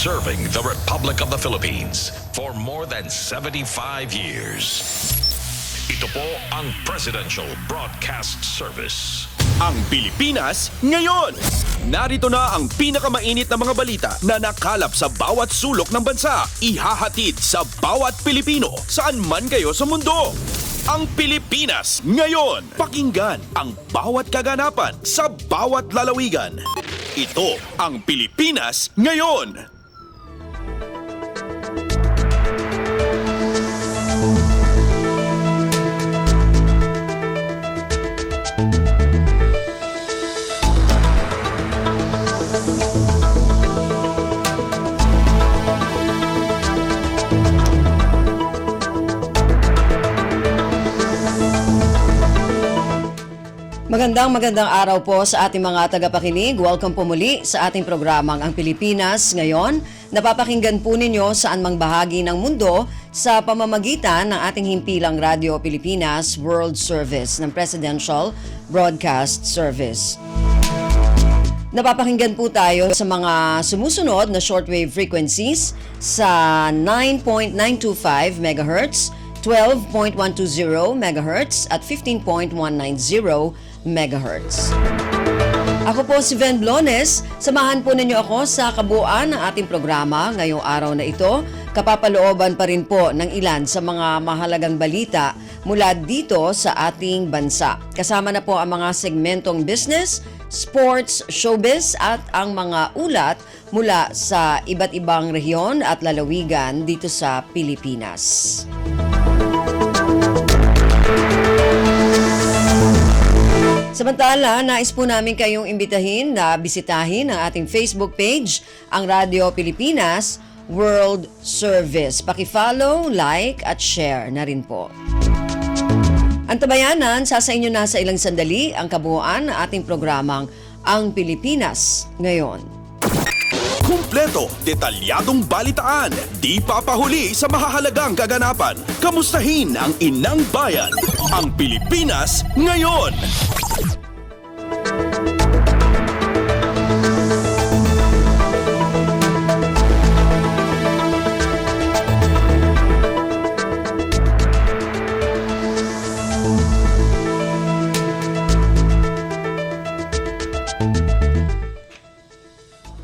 serving the Republic of the Philippines for more than 75 years. Ito po ang Presidential Broadcast Service. Ang Pilipinas ngayon! Narito na ang pinakamainit na mga balita na nakalap sa bawat sulok ng bansa. Ihahatid sa bawat Pilipino saan man kayo sa mundo. Ang Pilipinas ngayon! Pakinggan ang bawat kaganapan sa bawat lalawigan. Ito ang Pilipinas ngayon! Magandang araw po sa ating mga tagapakinig. Welcome po muli sa ating programang Ang Pilipinas Ngayon. Napapakinggan po ninyo saan mang bahagi ng mundo sa pamamagitan ng ating himpilang Radio Pilipinas World Service ng Presidential Broadcast Service. Napapakinggan po tayo sa mga sumusunod na shortwave frequencies sa 9.925 MHz, 12.120 MHz at 15.190 MHz. Ako po si Ven Blones. Samahan po ninyo ako sa kabuuan ng ating programa ngayong araw na ito. Kapapalooban pa rin po ng ilan sa mga mahalagang balita mula dito sa ating bansa. Kasama na po ang mga segmentong business, sports, showbiz at ang mga ulat mula sa iba't ibang rehiyon at lalawigan dito sa Pilipinas. Samantala, nais po namin kayong imbitahin na bisitahin ang ating Facebook page, ang Radio Pilipinas World Service. Paki-follow, like at share na rin po. Antabayanan, sa inyo na sa ilang sandali ang kabuuan ng ating programang Ang Pilipinas Ngayon. Kumpleto, detalyadong balitaan, di papahuli sa mahahalagang kaganapan. Kamustahin ang inang bayan, ang Pilipinas ngayon.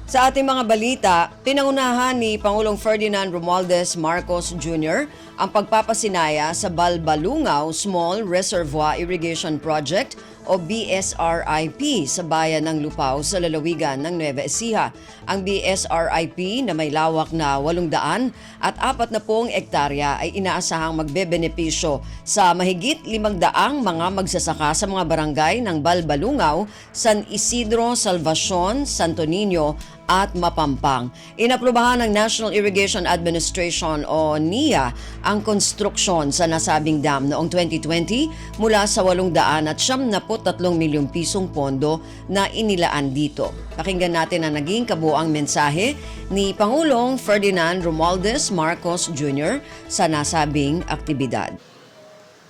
Sa ating mga balita, pinangunahan ni Pangulong Ferdinand Romualdez Marcos Jr. ang pagpapasinaya sa Balbalungaw Small Reservoir Irrigation Project o BSRIP sa bayan ng Lupao sa lalawigan ng Nueva Ecija. Ang BSRIP na may lawak na 800 at 40 hektarya ay inaasahang magbebenepisyo sa mahigit 500 mga magsasaka sa mga barangay ng Balbalungaw, San Isidro, Salvacion, Santo Niño at Mapampang. Inaprubahan ng National Irrigation Administration o NIA ang konstruksyon sa nasabing dam noong 2020 mula sa 873 milyong pisong pondo na inilaan dito. Pakinggan natin ang naging kabuuang mensahe ni Pangulong Ferdinand Romualdez Marcos Jr. sa nasabing aktibidad.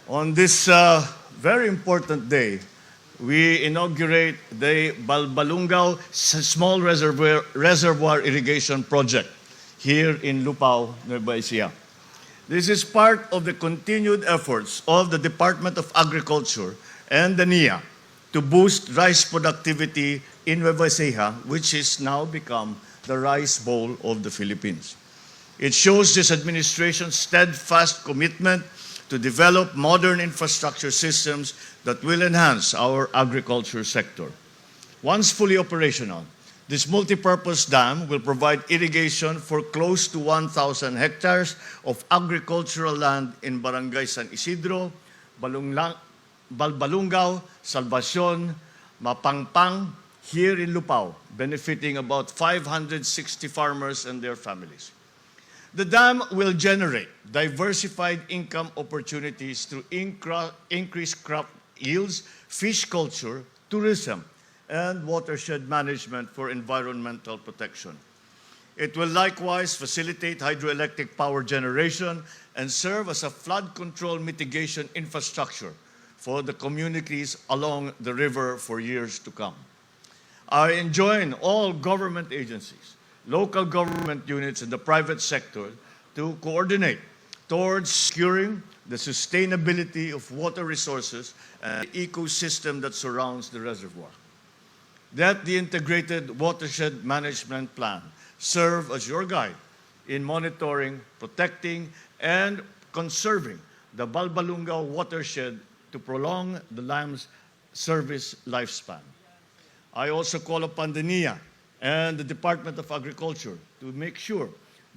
On this very important day, we inaugurate the Balbalungaw Small Reservoir Irrigation Project here in Lupao, Nueva Ecija. This is part of the continued efforts of the Department of Agriculture and the NIA to boost rice productivity in Nueva Ecija, which has now become the rice bowl of the Philippines. It shows this administration's steadfast commitment to develop modern infrastructure systems that will enhance our agriculture sector. Once fully operational, this multipurpose dam will provide irrigation for close to 1,000 hectares of agricultural land in Barangay San Isidro, Balbalungaw, Salvacion, Mapampang, here in Lupao, benefiting about 560 farmers and their families. The dam will generate diversified income opportunities through increased crop yields, fish culture, tourism, and watershed management for environmental protection. It will likewise facilitate hydroelectric power generation and serve as a flood control mitigation infrastructure for the communities along the river for years to come. I enjoin all government agencies, local government units and the private sector to coordinate towards securing the sustainability of water resources and the ecosystem that surrounds the reservoir. That the Integrated Watershed Management Plan serve as your guide in monitoring, protecting, and conserving the Balbalungaw watershed to prolong the land's service lifespan. I also call upon the NIA and the Department of Agriculture to make sure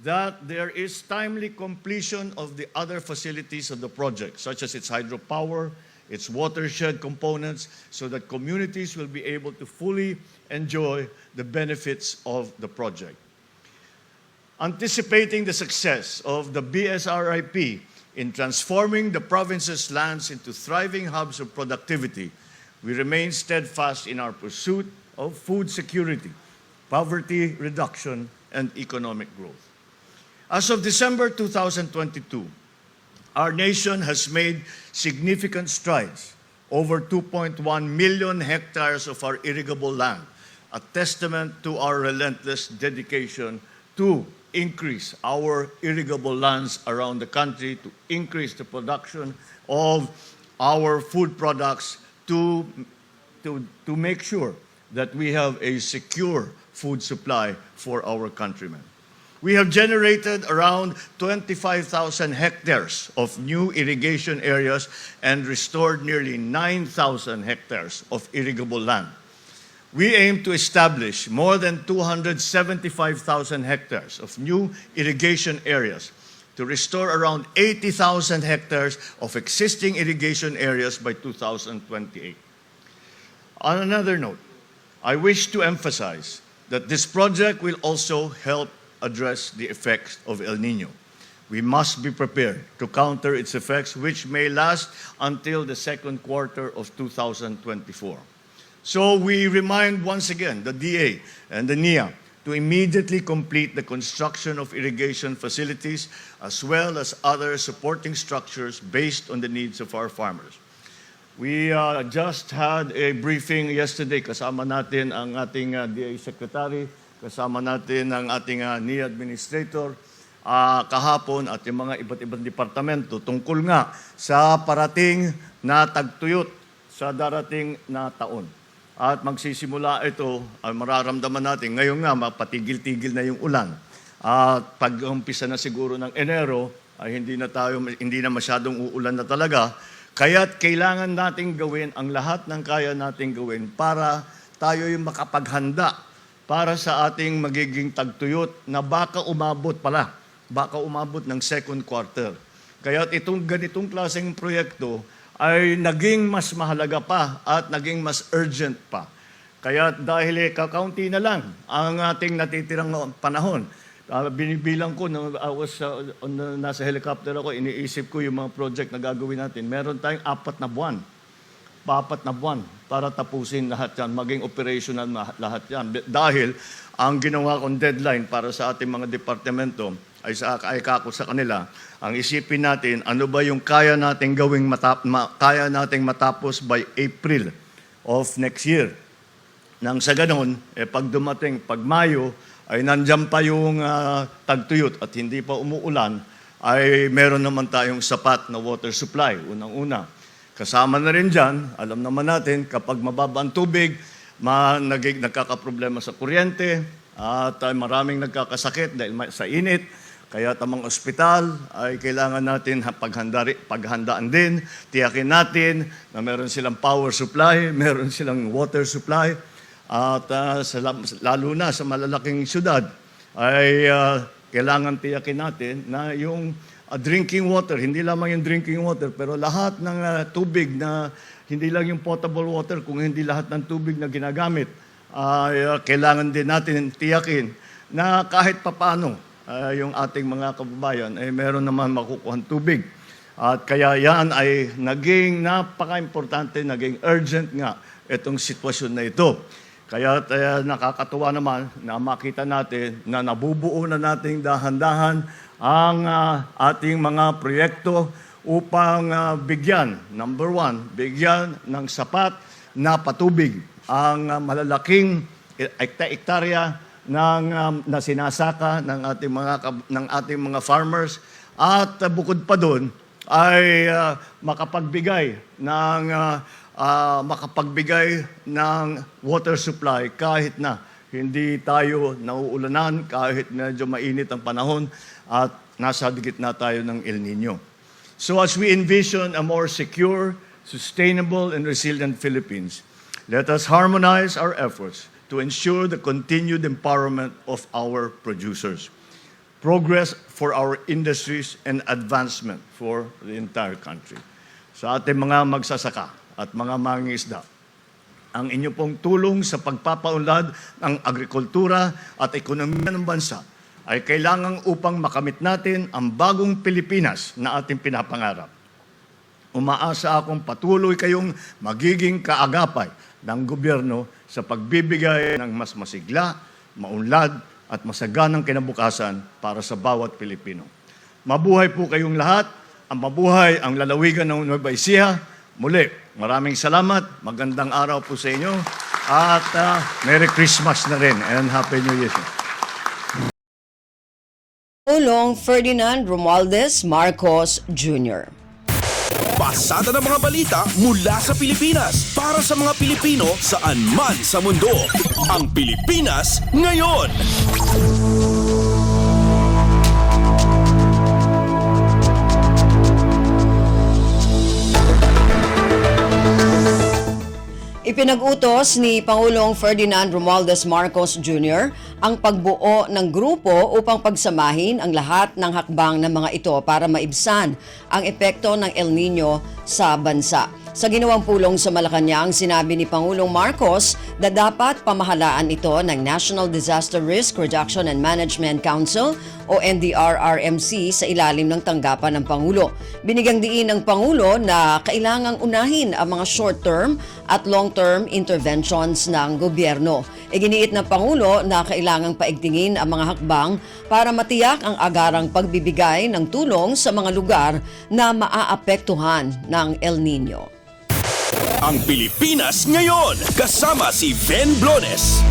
that there is timely completion of the other facilities of the project, such as its hydropower, its watershed components, so that communities will be able to fully enjoy the benefits of the project. Anticipating the success of the BSRIP in transforming the province's lands into thriving hubs of productivity, we remain steadfast in our pursuit of food security, poverty reduction, and economic growth. As of December 2022, our nation has made significant strides, over 2.1 million hectares of our irrigable land, a testament to our relentless dedication to increase our irrigable lands around the country, to increase the production of our food products, to make sure that we have a secure food supply for our countrymen. We have generated around 25,000 hectares of new irrigation areas and restored nearly 9,000 hectares of irrigable land. We aim to establish more than 275,000 hectares of new irrigation areas to restore around 80,000 hectares of existing irrigation areas by 2028. On another note, I wish to emphasize that this project will also help address the effects of El Niño. We must be prepared to counter its effects, which may last until the second quarter of 2024. So we remind once again the DA and the NIA to immediately complete the construction of irrigation facilities as well as other supporting structures based on the needs of our farmers. We just had a briefing yesterday, kasama natin ang ating DA Secretary, kasama natin ang ating NIA Administrator kahapon at yung mga iba't ibang departamento tungkol nga sa parating na tagtuyot sa darating na taon. At magsisimula ito, mararamdaman natin, ngayon nga mapatigil-tigil na yung ulan. At pag-umpisa na siguro ng Enero, ay hindi na masyadong uulan na talaga. Kaya't kailangan nating gawin ang lahat ng kaya nating gawin para tayo yung makapaghanda para sa ating magiging tagtuyot na baka umabot ng second quarter. Kaya't itong ganitong klaseng proyekto ay naging mas mahalaga pa at naging mas urgent pa. Kaya dahil kakaunti na lang ang ating natitirang panahon, binibilang ko, nasa helicopter ako, iniisip ko yung mga project na gagawin natin. Meron tayong 4 na buwan para tapusin lahat yan, maging operational na lahat yan. Dahil ang ginawa kong deadline para sa ating mga departamento ay kako sa kanila, ang isipin natin, ano ba yung kaya nating matapos by April of next year. Nang sa ganon, pag dumating, pag Mayo, ay nandyan pa yung tagtuyot at hindi pa umuulan, ay meron naman tayong sapat na water supply, unang-una. Kasama na rin dyan, alam naman natin, kapag mababa ang tubig, nagkakaproblema sa kuryente, at maraming nagkakasakit dahil sa init. Kaya ang mga ospital ay kailangan natin paghandaan din, tiyakin natin na meron silang power supply, meron silang water supply, at lalo na sa malalaking syudad ay kailangan tiyakin natin na yung drinking water, hindi lamang yung drinking water, pero lahat ng tubig na hindi lang yung potable water, kung hindi lahat ng tubig na ginagamit, kailangan din natin tiyakin na kahit papano yung ating mga kababayan ay meron naman makukuhang tubig. At kaya yan ay naging napaka-importante, naging urgent nga itong sitwasyon na ito. Kaya nakakatuwa naman na makita natin na nabubuo na nating dahan-dahan ang ating mga proyekto upang bigyan, number 1, bigyan ng sapat na patubig ang malalaking ektarya na sinasaka ng ating mga farmers, at bukod pa doon ay makapagbigay ng water supply kahit na hindi tayo nauulanan, kahit medyo mainit ang panahon at nasa dikit na tayo ng El Nino. So as we envision a more secure, sustainable, and resilient Philippines, let us harmonize our efforts to ensure the continued empowerment of our producers, progress for our industries, and advancement for the entire country. Sa ating mga magsasaka at mga mangingisda, ang inyo pong tulong sa pagpapaunlad ng agrikultura at ekonomiya ng bansa ay kailangan upang makamit natin ang bagong Pilipinas na ating pinapangarap. Umaasa akong patuloy kayong magiging kaagapay ng gobyerno sa pagbibigay ng mas masigla, maunlad at masaganang kinabukasan para sa bawat Pilipino. Mabuhay po kayong lahat, mabuhay ang lalawigan ng Nueva Ecija. Muli, maraming salamat, magandang araw po sa inyo, at Merry Christmas na rin and Happy New Year. Pangulong Ferdinand Romualdez Marcos Jr. Pasada ng mga balita mula sa Pilipinas para sa mga Pilipino saan man sa mundo. Ang Pilipinas ngayon. Ipinag-utos ni Pangulong Ferdinand Romualdez Marcos Jr. ang pagbuo ng grupo upang pagsamahin ang lahat ng hakbang ng mga ito para maibsan ang epekto ng El Nino sa bansa. Sa ginawang pulong sa Malacanang, sinabi ni Pangulong Marcos na dapat pamahalaan ito ng National Disaster Risk Reduction and Management Council o NDRRMC sa ilalim ng tanggapan ng Pangulo. Binigyang diin ng Pangulo na kailangang unahin ang mga short-term at long-term interventions ng gobyerno. Iginiit ng Pangulo na kailangang paigtingin ang mga hakbang para matiyak ang agarang pagbibigay ng tulong sa mga lugar na maaapektuhan ng El Nino. Ang Pilipinas ngayon, kasama si Ven Blones.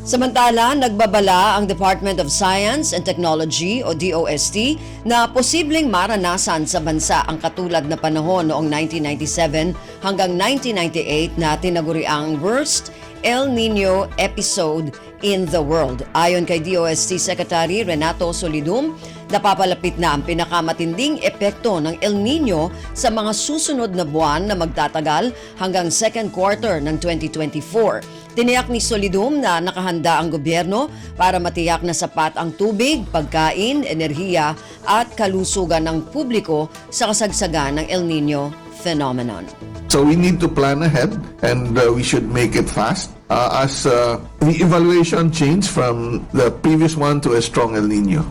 Samantala, nagbabala ang Department of Science and Technology o DOST na posibleng maranasan sa bansa ang katulad na panahon noong 1997 hanggang 1998 na tinaguriang worst El Nino episode in the world. Ayon kay DOST Secretary Renato Solidum, napapalapit na ang pinakamatinding epekto ng El Nino sa mga susunod na buwan na magtatagal hanggang second quarter ng 2024. Tiniyak ni Solidum na nakahanda ang gobyerno para matiyak na sapat ang tubig, pagkain, enerhiya at kalusugan ng publiko sa kasagsagan ng El Nino phenomenon. So we need to plan ahead, and we should make it fast as the evaluation changed from the previous one to a strong El Nino.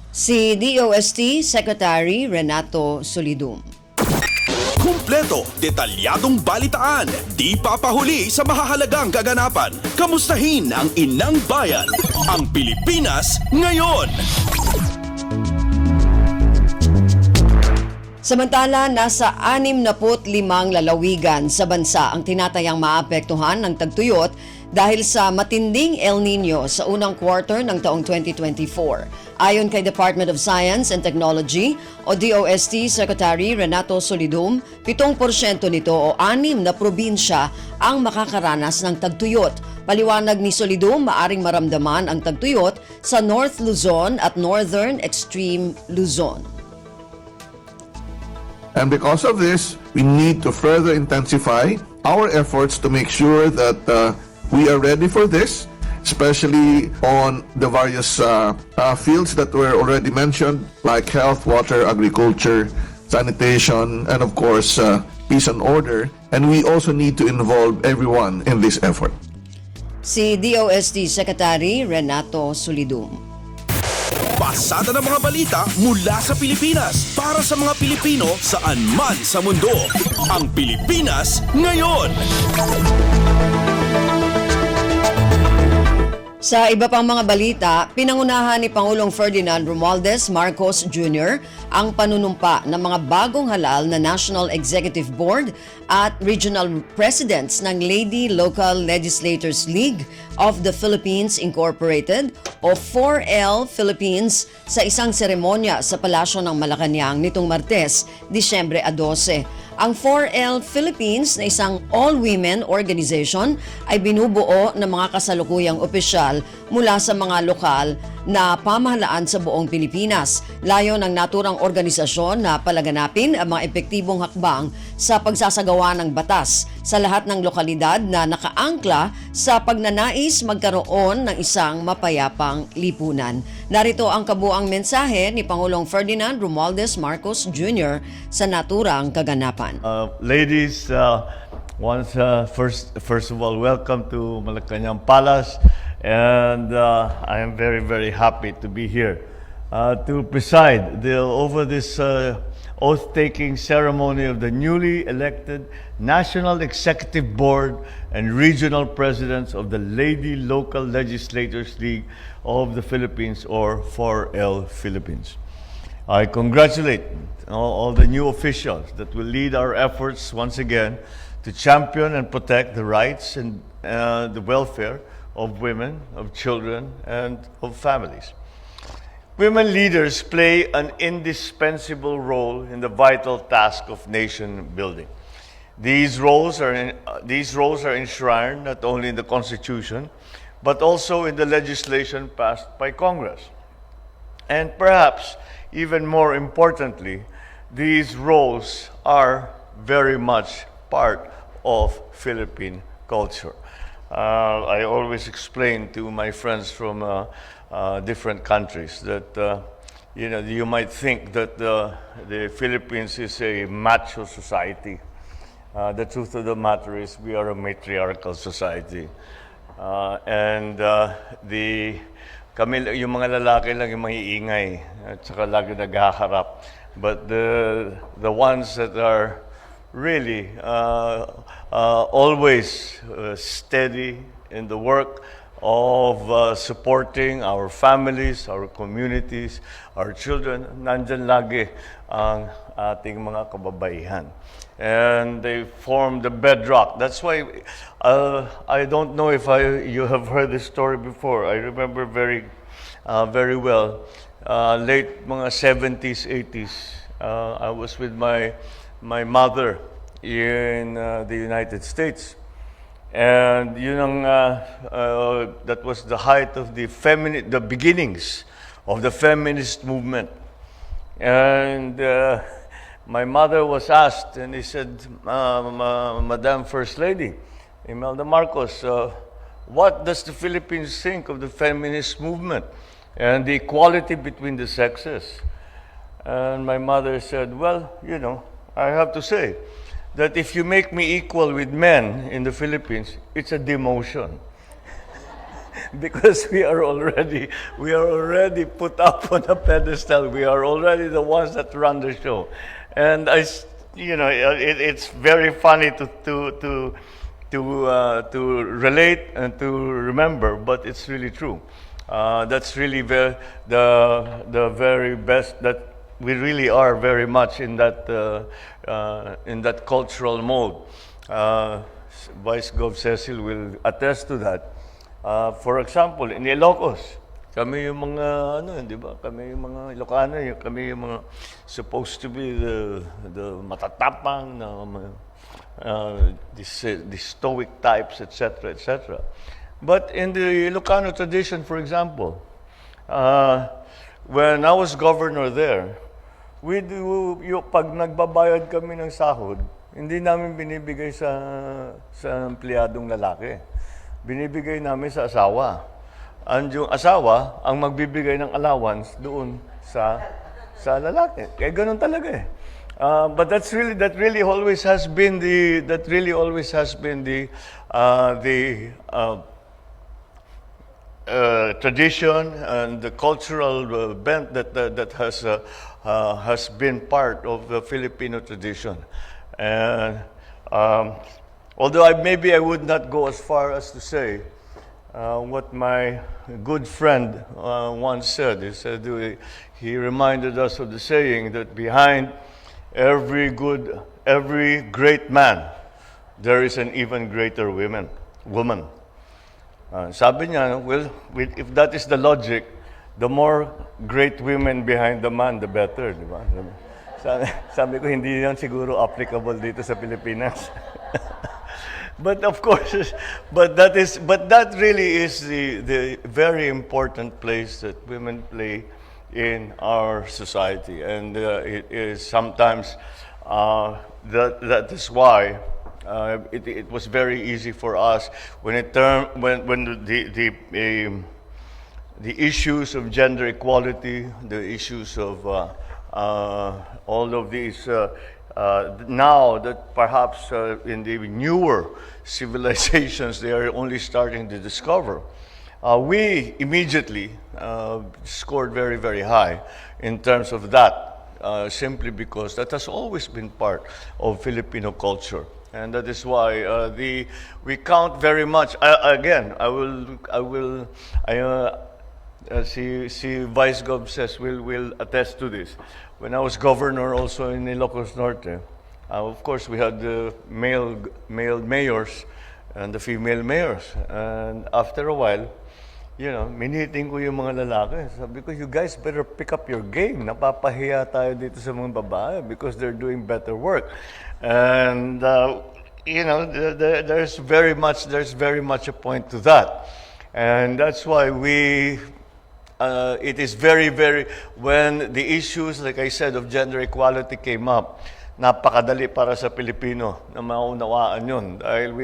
Si DOST Secretary Renato Solidum. Kumpleto, detalyadong balitaan, di papahuli sa mahahalagang kaganapan. Kamustahin ang inang bayan, ang Pilipinas ngayon. Samantala, nasa 65 lalawigan sa bansa ang tinatayang maapektuhan ng tagtuyot dahil sa matinding El Nino sa unang quarter ng taong 2024. Ayon kay Department of Science and Technology o DOST Secretary Renato Solidum, 7% nito o 6 na probinsya ang makakaranas ng tagtuyot. Paliwanag ni Solidum, maaring maramdaman ang tagtuyot sa North Luzon at Northern Extreme Luzon. And because of this, we need to further intensify our efforts to make sure that we are ready for this, especially on the various fields that were already mentioned, like health, water, agriculture, sanitation, and of course, peace and order. And we also need to involve everyone in this effort. Si DOST Secretary Renato Solidum. Pasada ng mga balita mula sa Pilipinas para sa mga Pilipino saan man sa mundo. Ang Pilipinas ngayon. Sa iba pang mga balita, pinangunahan ni Pangulong Ferdinand Romualdez Marcos Jr. ang panunumpa ng mga bagong halal na National Executive Board at Regional Presidents ng Lady Local Legislators League of the Philippines Incorporated o 4L Philippines sa isang seremonya sa Palasyo ng Malacanang nitong Martes, Disyembre 12. Ang 4L Philippines na isang all-women organization ay binubuo ng mga kasalukuyang opisyal mula sa mga lokal na pamahalaan sa buong Pilipinas. Layo ng naturang organisasyon na palaganapin ang mga epektibong hakbang sa pagsasagawa ng batas sa lahat ng lokalidad na nakaangkla sa pagnanais magkaroon ng isang mapayapang lipunan. Narito ang kabuang mensahe ni Pangulong Ferdinand Romualdez Marcos Jr. sa naturang kaganapan. Ladies, first of all, welcome to Malacanang Palace, and I am very, very happy to be here to preside over this oath-taking ceremony of the newly elected National Executive Board and Regional Presidents of the Lady Local Legislators League of the Philippines, or 4L Philippines. I congratulate all the new officials that will lead our efforts once again to champion and protect the rights and the welfare of women, of children, and of families. Women leaders play an indispensable role in the vital task of nation building. These roles are enshrined not only in the Constitution, but also in the legislation passed by Congress. And perhaps even more importantly, these roles are very much part of Philippine culture. I always explain to my friends from different countries that you might think that the Philippines is a macho society. The truth of the matter is we are a matriarchal society, and yung mga lalaki lang yung maiingay at saka lagi naghaharap. But the ones that are really always steady in the work of supporting our families, our communities, our children, nandyan lagi ang ating mga kababaihan. And they form the bedrock. That's why I don't know if you have heard this story before. I remember very well, late mga 70s, 80s, I was with my mother in the United States. And that was the height of the beginnings of the feminist movement. And my mother was asked, and he said, Madam First Lady, Imelda Marcos, what does the Philippines think of the feminist movement and the equality between the sexes? And my mother said, well, I have to say that if you make me equal with men in the Philippines, it's a demotion. Because we are already put up on a pedestal. We are already the ones that run the show. And it's very funny to relate and to remember, but it's really true. That's really the very best, that we really are very much in that cultural mode. Vice Gov Cecil will attest to that. For example, in Ilocos, kami yung mga di ba? Kami yung mga Ilocano, kami yung mga supposed to be the matatapang, the stoic types, etc., etc. But in the Ilocano tradition, for example, when I was governor there, pag nagbabayad kami ng sahod, hindi namin binibigay sa empleyadong lalaki. Binibigay namin sa asawa. And yung asawa ang magbibigay ng allowance doon sa lalaki. Kaya ganun talaga eh. But that really always has been the tradition and the cultural bent that has been part of the Filipino tradition. And although maybe I would not go as far as to say what my good friend once said. He reminded us of the saying that behind every great man, there is an even greater woman. Sabi niya, well, if that is the logic, the more great women behind the man, the better, di ba? Sabi ko, hindi yan siguro applicable dito sa Pilipinas. But of course, but that really is the very important place that women play in our society, and it is sometimes that is why it was very easy for us when the issues of gender equality, the issues of all of these. Now that perhaps in the newer civilizations they are only starting to discover, we immediately scored very, very high in terms of that, simply because that has always been part of Filipino culture. And that is why we count very much. Si Vice Gov says will attest to this. When I was governor also in Ilocos Norte, of course we had the male mayors and the female mayors. And after a while, miniting ko yung mga lalaki. Sabi ko, you guys better pick up your game. Napapahiya tayo dito sa mga babae because they're doing better work. And there's very much a point to that. And that's why it is very, very, when the issues, like I said, of gender equality came up, napakadali para sa Pilipino na maunawaan yun. Dahil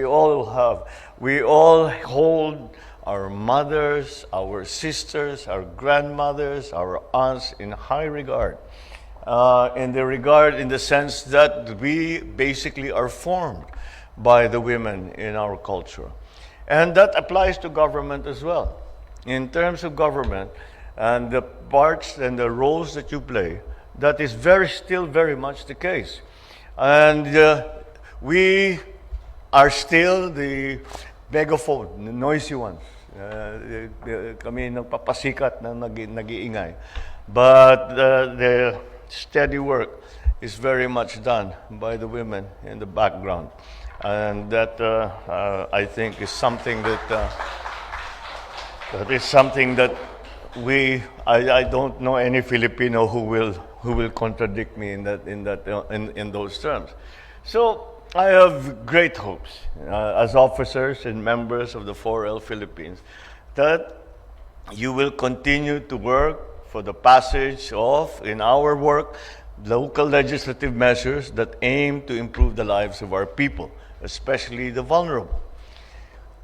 we all hold our mothers, our sisters, our grandmothers, our aunts in high regard. In the sense that we basically are formed by the women in our culture. And that applies to government as well. In terms of government and the parts and the roles that you play, that is still very much the case. And we are still the megaphone, the noisy ones. Kami nagpapasikat na nag-iingay. But the steady work is very much done by the women in the background. And that I think is something that I don't know any Filipino who will contradict me in those terms. So I have great hopes as officers and members of the 4L Philippines that you will continue to work for the passage of, in our work, local legislative measures that aim to improve the lives of our people, especially the vulnerable.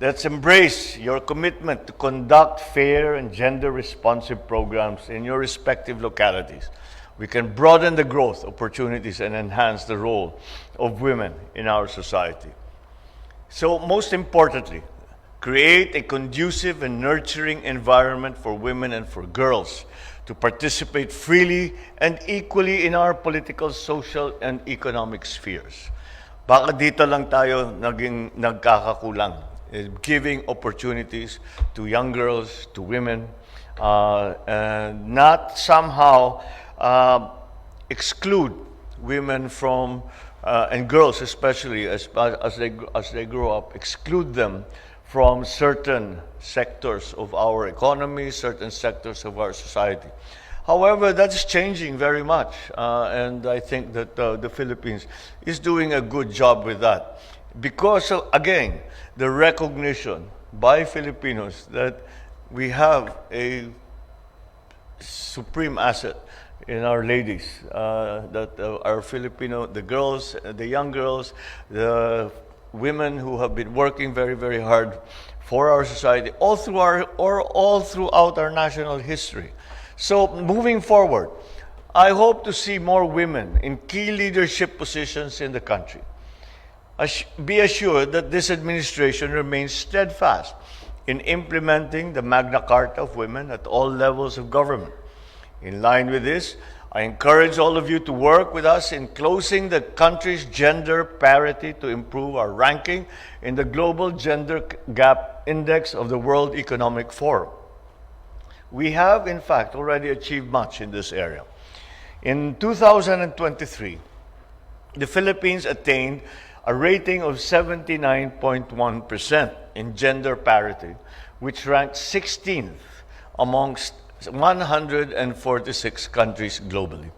Let's embrace your commitment to conduct fair and gender-responsive programs in your respective localities. We can broaden the growth opportunities and enhance the role of women in our society. So, most importantly, create a conducive and nurturing environment for women and for girls to participate freely and equally in our political, social, and economic spheres. Baka dito lang tayo nagkakakulang, giving opportunities to young girls, to women, and not somehow exclude women from, and girls especially, as they grow up, exclude them from certain sectors of our economy, certain sectors of our society. However, that's changing very much, and I think that the Philippines is doing a good job with that. Because, again, the recognition by Filipinos that we have a supreme asset in our ladies, that our Filipino, the girls, the young girls, the women who have been working very, very hard for our society, all throughout our national history. So, moving forward, I hope to see more women in key leadership positions in the country. Be assured that this administration remains steadfast in implementing the Magna Carta of women at all levels of government. In line with this, I encourage all of you to work with us in closing the country's gender parity to improve our ranking in the Global Gender Gap Index of the World Economic Forum. We have, in fact, already achieved much in this area. In 2023, the Philippines attained a rating of 79.1% in gender parity, which ranked 16th amongst 146 countries globally.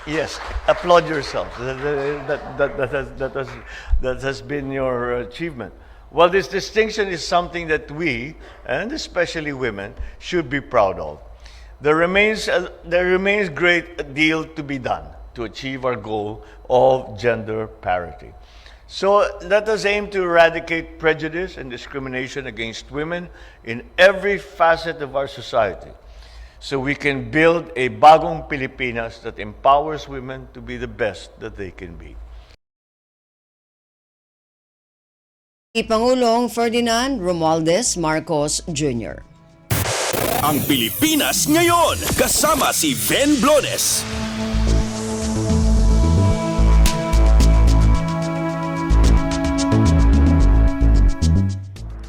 Yes, applaud yourself. That has been your achievement. Well, this distinction is something that we, and especially women, should be proud of. There remains great deal to be done to achieve our goal of gender parity. So let us aim to eradicate prejudice and discrimination against women in every facet of our society, so we can build a bagong Pilipinas that empowers women to be the best that they can be. Pangulong Ferdinand Romualdez Marcos Jr. Ang Pilipinas ngayon, kasama si Ben Blones.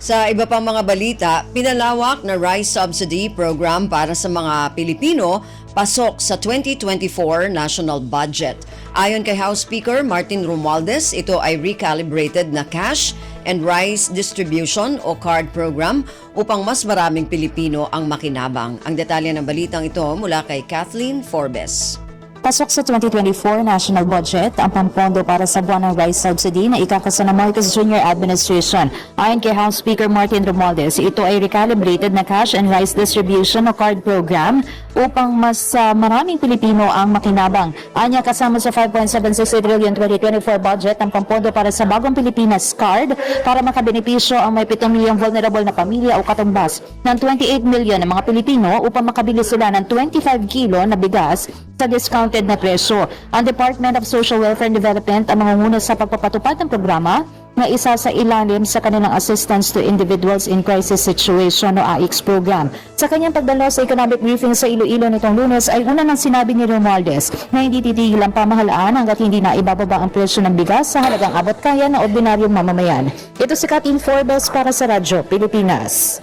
Sa iba pang mga balita, pinalawak na rice subsidy program para sa mga Pilipino pasok sa 2024 national budget. Ayon kay House Speaker Martin Romualdez, ito ay recalibrated na cash and rice distribution o card program upang mas maraming Pilipino ang makinabang. Ang detalye ng balitang ito mula kay Kathleen Forbes. Pasok sa 2024 national budget ang pampondo para sa buwan ng rice subsidy na ikakasa ng Marcos Jr. Administration. Ayon kay House Speaker Martin Romualdez, ito ay recalibrated na cash and rice distribution o card program upang mas maraming Pilipino ang makinabang. Anya, kasama sa 5.768 trillion 2024 budget ang pampondo para sa Bagong Pilipinas Card para makabenepisyo ang may 7 milyong vulnerable na pamilya o katumbas ng 28 milyon na mga Pilipino upang makabili sila ng 25 kilo na bigas sa discounted na presyo. Ang Department of Social Welfare and Development ang mangunguna sa pagpapatupad ng programa na isa sa ilalim sa kanilang Assistance to Individuals in Crisis Situation o AICS program. Sa kanyang pagdalo sa economic briefing sa Iloilo nitong Lunes ay una nang sinabi ni Romualdez na hindi titigil ang pamahalaan hanggat hindi na ibababa ang presyo ng bigas sa halagang abot kaya ng ordinaryong mamamayan. Ito si Kathleen Forbes para sa Radyo Pilipinas.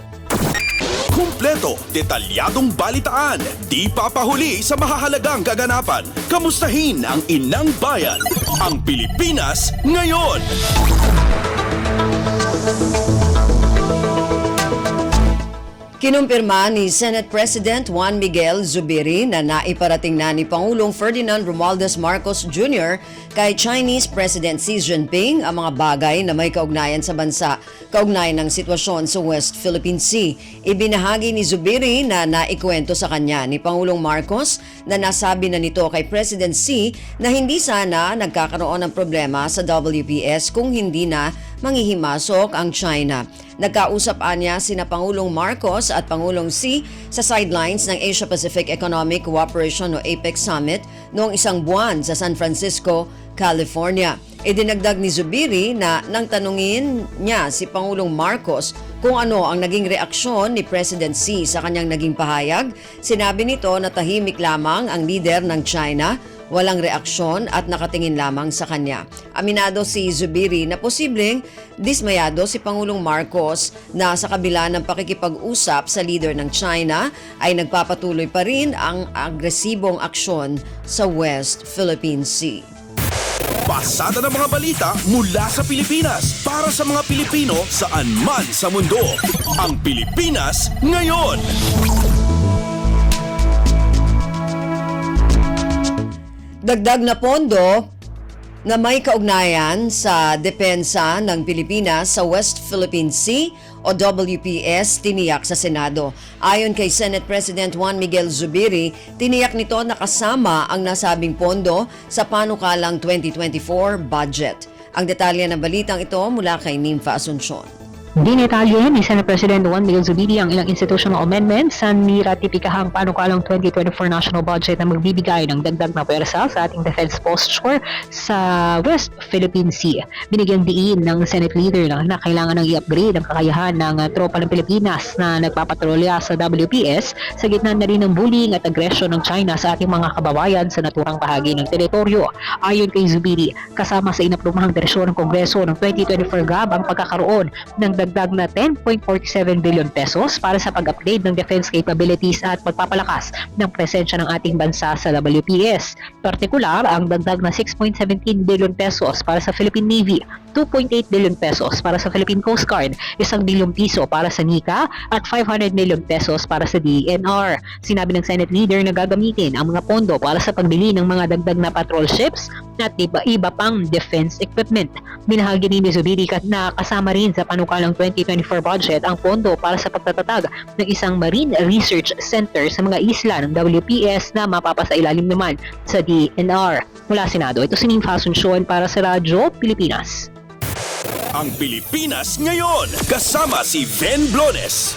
Kumpleto, detalyadong balitaan, di papahuli sa mahahalagang kaganapan. Kamustahin ang inang bayan, ang Pilipinas ngayon. Kinumpirma ni Senate President Juan Miguel Zubiri na naiparating na ni Pangulong Ferdinand Romualdez Marcos Jr. kay Chinese President Xi Jinping ang mga bagay na may kaugnayan sa bansa, kaugnay ng sitwasyon sa West Philippine Sea. Ibinahagi ni Zubiri na naikwento sa kanya ni Pangulong Marcos na nasabi na nito kay President Xi na hindi sana nagkakaroon ng problema sa WPS kung hindi na manghihimasok ang China. Nagkausap niya sina Pangulong Marcos at Pangulong Xi sa sidelines ng Asia-Pacific Economic Cooperation o APEC Summit noong isang buwan sa San Francisco, California. Idinagdag ni Zubiri na nang tanungin niya si Pangulong Marcos kung ano ang naging reaksyon ni President Xi sa kanyang naging pahayag, sinabi nito na tahimik lamang ang leader ng China, walang reaksyon at nakatingin lamang sa kanya. Aminado si Zubiri na posibleng dismayado si Pangulong Marcos na sa kabila ng pakikipag-usap sa leader ng China ay nagpapatuloy pa rin ang agresibong aksyon sa West Philippine Sea. Pasada ng mga balita mula sa Pilipinas para sa mga Pilipino saan man sa mundo. Ang Pilipinas ngayon. Dagdag na pondo na may kaugnayan sa depensa ng Pilipinas sa West Philippine Sea o WPS tiniyak sa Senado. Ayon kay Senate President Juan Miguel Zubiri, tiniyak nito na kasama ang nasabing pondo sa panukalang 2024 budget. Ang detalye ng balitang ito mula kay Nympha Asuncion. Dinetalye ni Senate President Juan Miguel Zubiri ang ilang institutional amendments sa niratipikahang panukalang 2024 national budget na magbibigay ng dagdag na pwersa sa ating defense posture sa West Philippine Sea. Binigyang diin ng Senate leader na kailangan ng i-upgrade ang kakayahan ng tropa ng Pilipinas na nagpapatrolya sa WPS sa gitna na rin ng bullying at aggression ng China sa ating mga kababayan sa naturang bahagi ng teritoryo. Ayon kay Zubiri, kasama sa inaprumahang bersyon ng Kongreso ng 2024 GAB ang pagkakaroon ng dagdag na 10.47 billion pesos para sa pag-upgrade ng defense capabilities at pagpapalakas ng presensya ng ating bansa sa WPS. Partikular, ang dagdag na 6.17 billion pesos para sa Philippine Navy, 2.8 billion pesos para sa Philippine Coast Guard, 1 bilyong piso para sa NICA at 500 million pesos para sa DENR. Sinabi ng Senate leader na gagamitin ang mga pondo para sa pagbili ng mga dagdag na patrol ships at iba pang defense equipment. Binahagi ni Zubiri na kasama rin sa panukalang 2024 budget ang pondo para sa pagtatatag ng isang Marine Research Center sa mga isla ng WPS na mapapasailalim naman sa DNR. Mula Senado, ito si Ning Asuncion para sa Radyo Pilipinas. Ang Pilipinas ngayon, kasama si Ben Blones.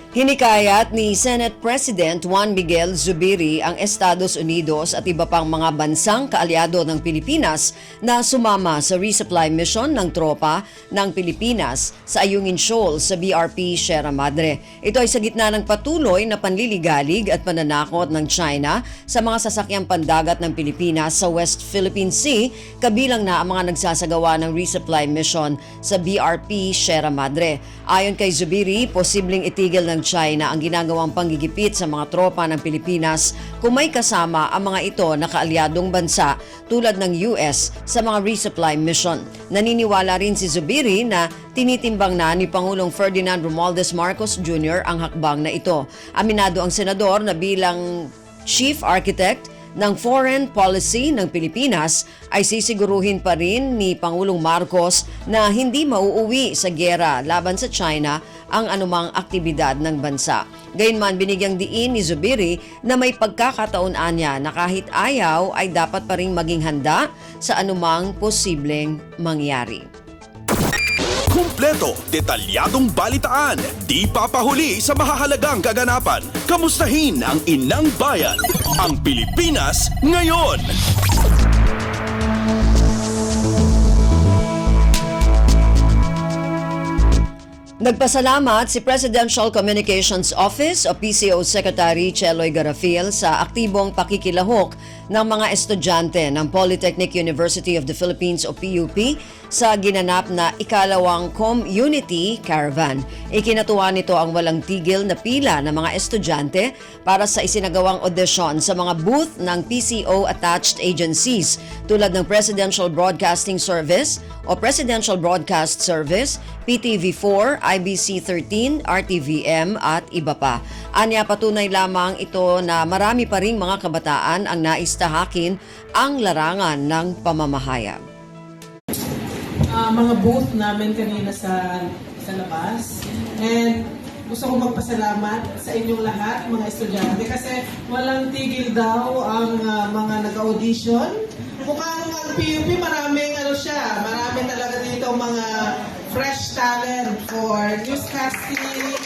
Hinikayat ni Senate President Juan Miguel Zubiri ang Estados Unidos at iba pang mga bansang kaalyado ng Pilipinas na sumama sa resupply mission ng tropa ng Pilipinas sa Ayungin Shoal sa BRP Sierra Madre. Ito ay sa gitna ng patuloy na panliligalig at pananakot ng China sa mga sasakyang pandagat ng Pilipinas sa West Philippine Sea, kabilang na ang mga nagsasagawa ng resupply mission sa BRP Sierra Madre. Ayon kay Zubiri, posibleng itigil ng China ang ginagawang panggigipit sa mga tropa ng Pilipinas kung may kasama ang mga ito na kaalyadong bansa tulad ng US sa mga resupply mission. Naniniwala rin si Zubiri na tinitimbang na ni Pangulong Ferdinand Romualdez Marcos Jr. ang hakbang na ito. Aminado ang senador na bilang chief architect ng foreign policy ng Pilipinas ay sisiguruhin pa rin ni Pangulong Marcos na hindi mauuwi sa giyera laban sa China ang anumang aktibidad ng bansa. Gayunman, binigyang diin ni Zubiri na may pagkakataon niya na kahit ayaw ay dapat pa rin maging handa sa anumang posibleng mangyari. Kumpleto, detalyadong balitaan, di papahuli sa mahahalagang kaganapan. Kamustahin ang inang bayan, ang Pilipinas ngayon. Nagpasalamat si Presidential Communications Office o PCO Secretary Cheloy Garafil sa aktibong pakikilahok ng mga estudyante ng Polytechnic University of the Philippines o PUP sa ginanap na ikalawang Community Caravan. Ikinatuwa nito ang walang tigil na pila ng mga estudyante para sa isinagawang audisyon sa mga booth ng PCO-attached agencies tulad ng Presidential Broadcasting Service o Presidential Broadcast Service, PTV4, IBC13, RTVM at iba pa. Anya, patunay lamang ito na marami pa ring mga kabataan ang naistahakin ang larangan ng pamamahayag. Mga booth namin kanina sa labas. And gusto ko magpasalamat sa inyong lahat, mga estudyante, kasi walang tigil daw ang mga nag-audition. Mukhang ang PUP, marami talaga dito mga fresh talent for newscasting,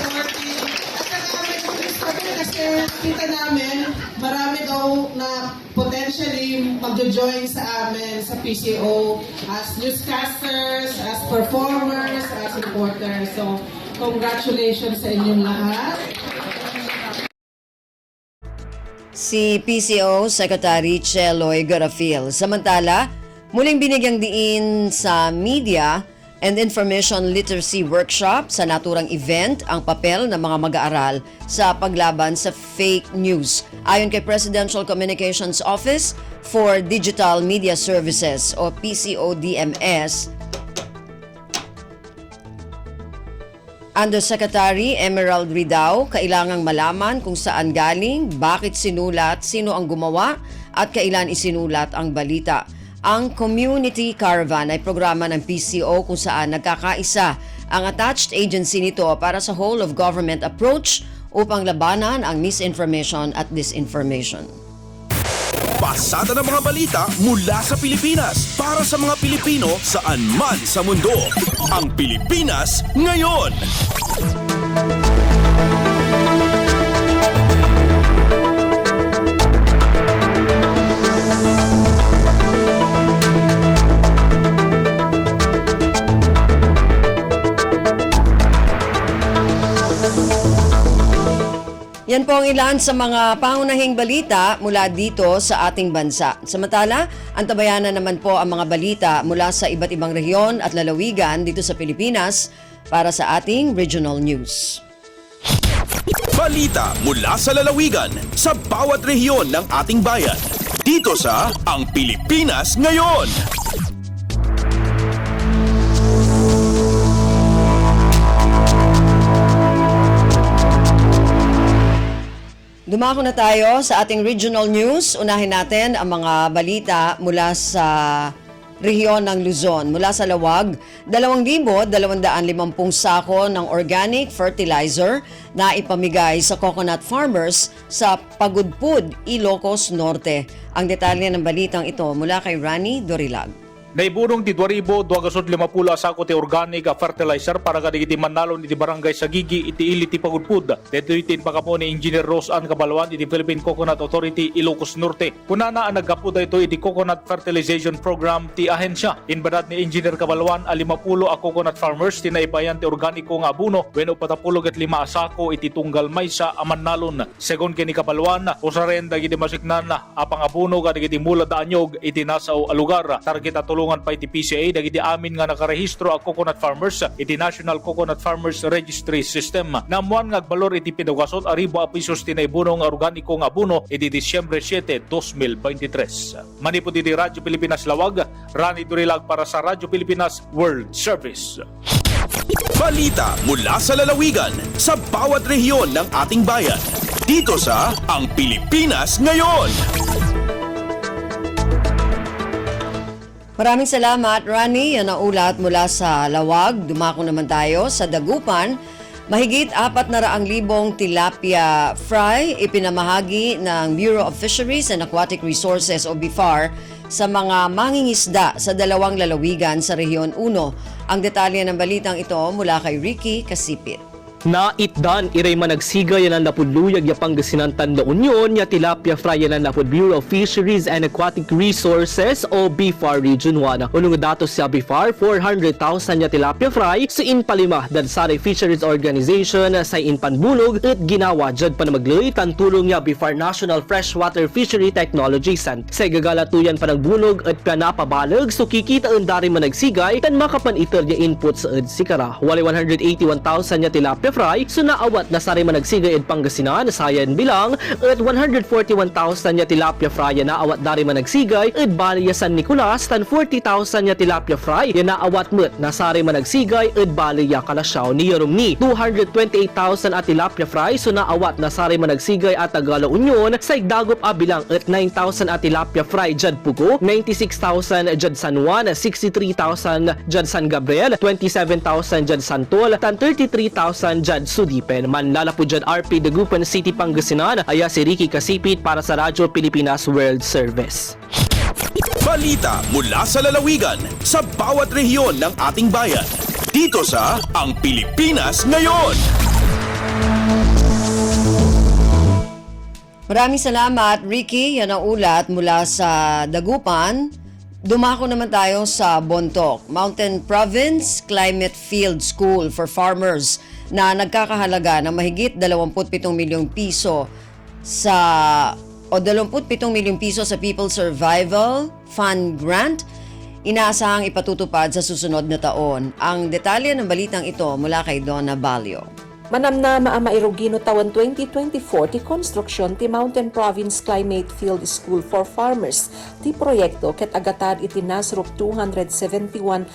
reporting. At saka may kami kasi kita namin, marami daw na potentially magjo-join sa amin sa PCO as newscasters, as performers, as reporters. So, congratulations sa inyong lahat. Si PCO Secretary Cheloy Garafil. Samantala, muling binigyang diin sa Media and Information Literacy Workshop sa naturang event ang papel ng mga mag-aaral sa paglaban sa fake news. Ayon kay Presidential Communications Office for Digital Media Services o PCODMS, Undersecretary Emerald Ridao, kailangang malaman kung saan galing, bakit sinulat, sino ang gumawa, at kailan isinulat ang balita. Ang Community Caravan ay programa ng PCO kung saan nagkakaisa ang attached agency nito para sa whole-of-government approach upang labanan ang misinformation at disinformation. pasada ng mga balita mula sa Pilipinas para sa mga Pilipino saan man sa mundo. Ang Pilipinas Ngayon. Yan po ang ilan sa mga pangunahing balita mula dito sa ating bansa. Samantala, antabayanan naman po ang mga balita mula sa iba't ibang rehiyon at lalawigan dito sa Pilipinas para sa ating regional news. Balita mula sa lalawigan sa bawat rehiyon ng ating bayan. Dito sa Ang Pilipinas Ngayon. Dumako na tayo sa ating regional news. Unahin natin ang mga balita mula sa rehiyon ng Luzon. Mula sa Lawag, 2,250 sako ng organic fertilizer na ipamigay sa coconut farmers sa Pagudpud, Ilocos Norte. Ang detalye ng balitang ito mula kay Rani Dorilag. Naibunong ti 2,250 sako ti organic fertilizer para kadigiti manalon iti barangay Sagigi iti ili ti Pagudpud. Dito itin pakapo ni Engineer Rose Ann Cabalwan iti Philippine Coconut Authority Ilocos Norte. Kunana ang naggapuda ito iti Coconut Fertilization Program ti ahensya. Inbadat ni Engineer Cabalwan a 50 a coconut farmers ti naibayan ti organiko nga abuno wenno 45 sako iti tunggal maysa a manalon. Segon kini Cabalwan, usaren dagiti masiknan apang abuno kadigiti mula da anyog iti nasaw a lugar. Target tulungan pa iti PCA dagiti amin nga nakarehistro a coconut farmers iti National Coconut Farmers Registry System. Namuan nga agbalor iti pinugasot aribo a pisos ti naibunong organiko nga abuno iti Disyembre 7, 2023. Manipod iti Radyo Pilipinas Lawag, Rani Durilag para sa Radyo Pilipinas World Service. Balita mula sa lalawigan sa bawat rehiyon ng ating bayan. Dito sa Ang Pilipinas Ngayon. Maraming salamat, Rani. Yan ang ulat mula sa Lawag. Dumako naman tayo sa Dagupan. Mahigit 400,000 tilapia fry ipinamahagi ng Bureau of Fisheries and Aquatic Resources o BIFAR sa mga mangingisda sa dalawang lalawigan sa Rehiyon 1. Ang detalye ng balitang ito mula kay Ricky Kasipit. Na itdan iray managsiga yanan napudluyag ya Pangasinan Tanda Union ya tilapia fry yanan napud Bureau of Fisheries and Aquatic Resources o BIFAR Region 1. Unong datos sa BIFAR 400,000 ya tilapia fry sa Inpalima dan Sari Fisheries Organization sa Inpanbunog at ginawa jud panamagloy tantulong ya BIFAR National Freshwater Fishery Technology Center. Sa gagalatuyan panagbunog at panapabalag so kikita ang dari managsigay tan makapaniter ya input sa sikara. Wali 181,000 ya tilapia fry so naawat na sari managsigay ed Pangasinan sayan bilang at 141,000 ya tilapia fry na naawat dari managsigay ed Balya San Nicolas tan 40,000 ya tilapia fry na naawat met na sari managsigay ed Balya Kalasyaw ni Yorumni. 228,000 at tilapia fry so naawat na sari managsigay at Tagala Union sa Igdagop a bilang at 9,000 at tilapia fry jad Pugo, 96,000 jad San Juan, 63,000 jad San Gabriel, 27,000 jad Santol tan 33,000 dyan Sudipen. Manlala po dyan RP Dagupan City, Pangasinan. Aya si Ricky Kasipit para sa Radyo Pilipinas World Service. Balita mula sa lalawigan sa bawat rehiyon ng ating bayan. Dito sa Ang Pilipinas Ngayon. Maraming salamat, Ricky. Yan ang ulat mula sa Dagupan. Dumako naman tayo sa Bontoc, Mountain Province Climate Field School for Farmers na nagkakahalaga ng mahigit 27 milyong piso sa 27 milyong piso sa People's Survival Fund Grant. Inaasahang ipatutupad sa susunod na taon. Ang detalye ng balitang ito mula kay Donna Balio. Manam na maamairugino tawan 2024 ti konstruksyon ti Mountain Province Climate Field School for Farmers. Ti proyekto ket agatad iti nasrup 271.15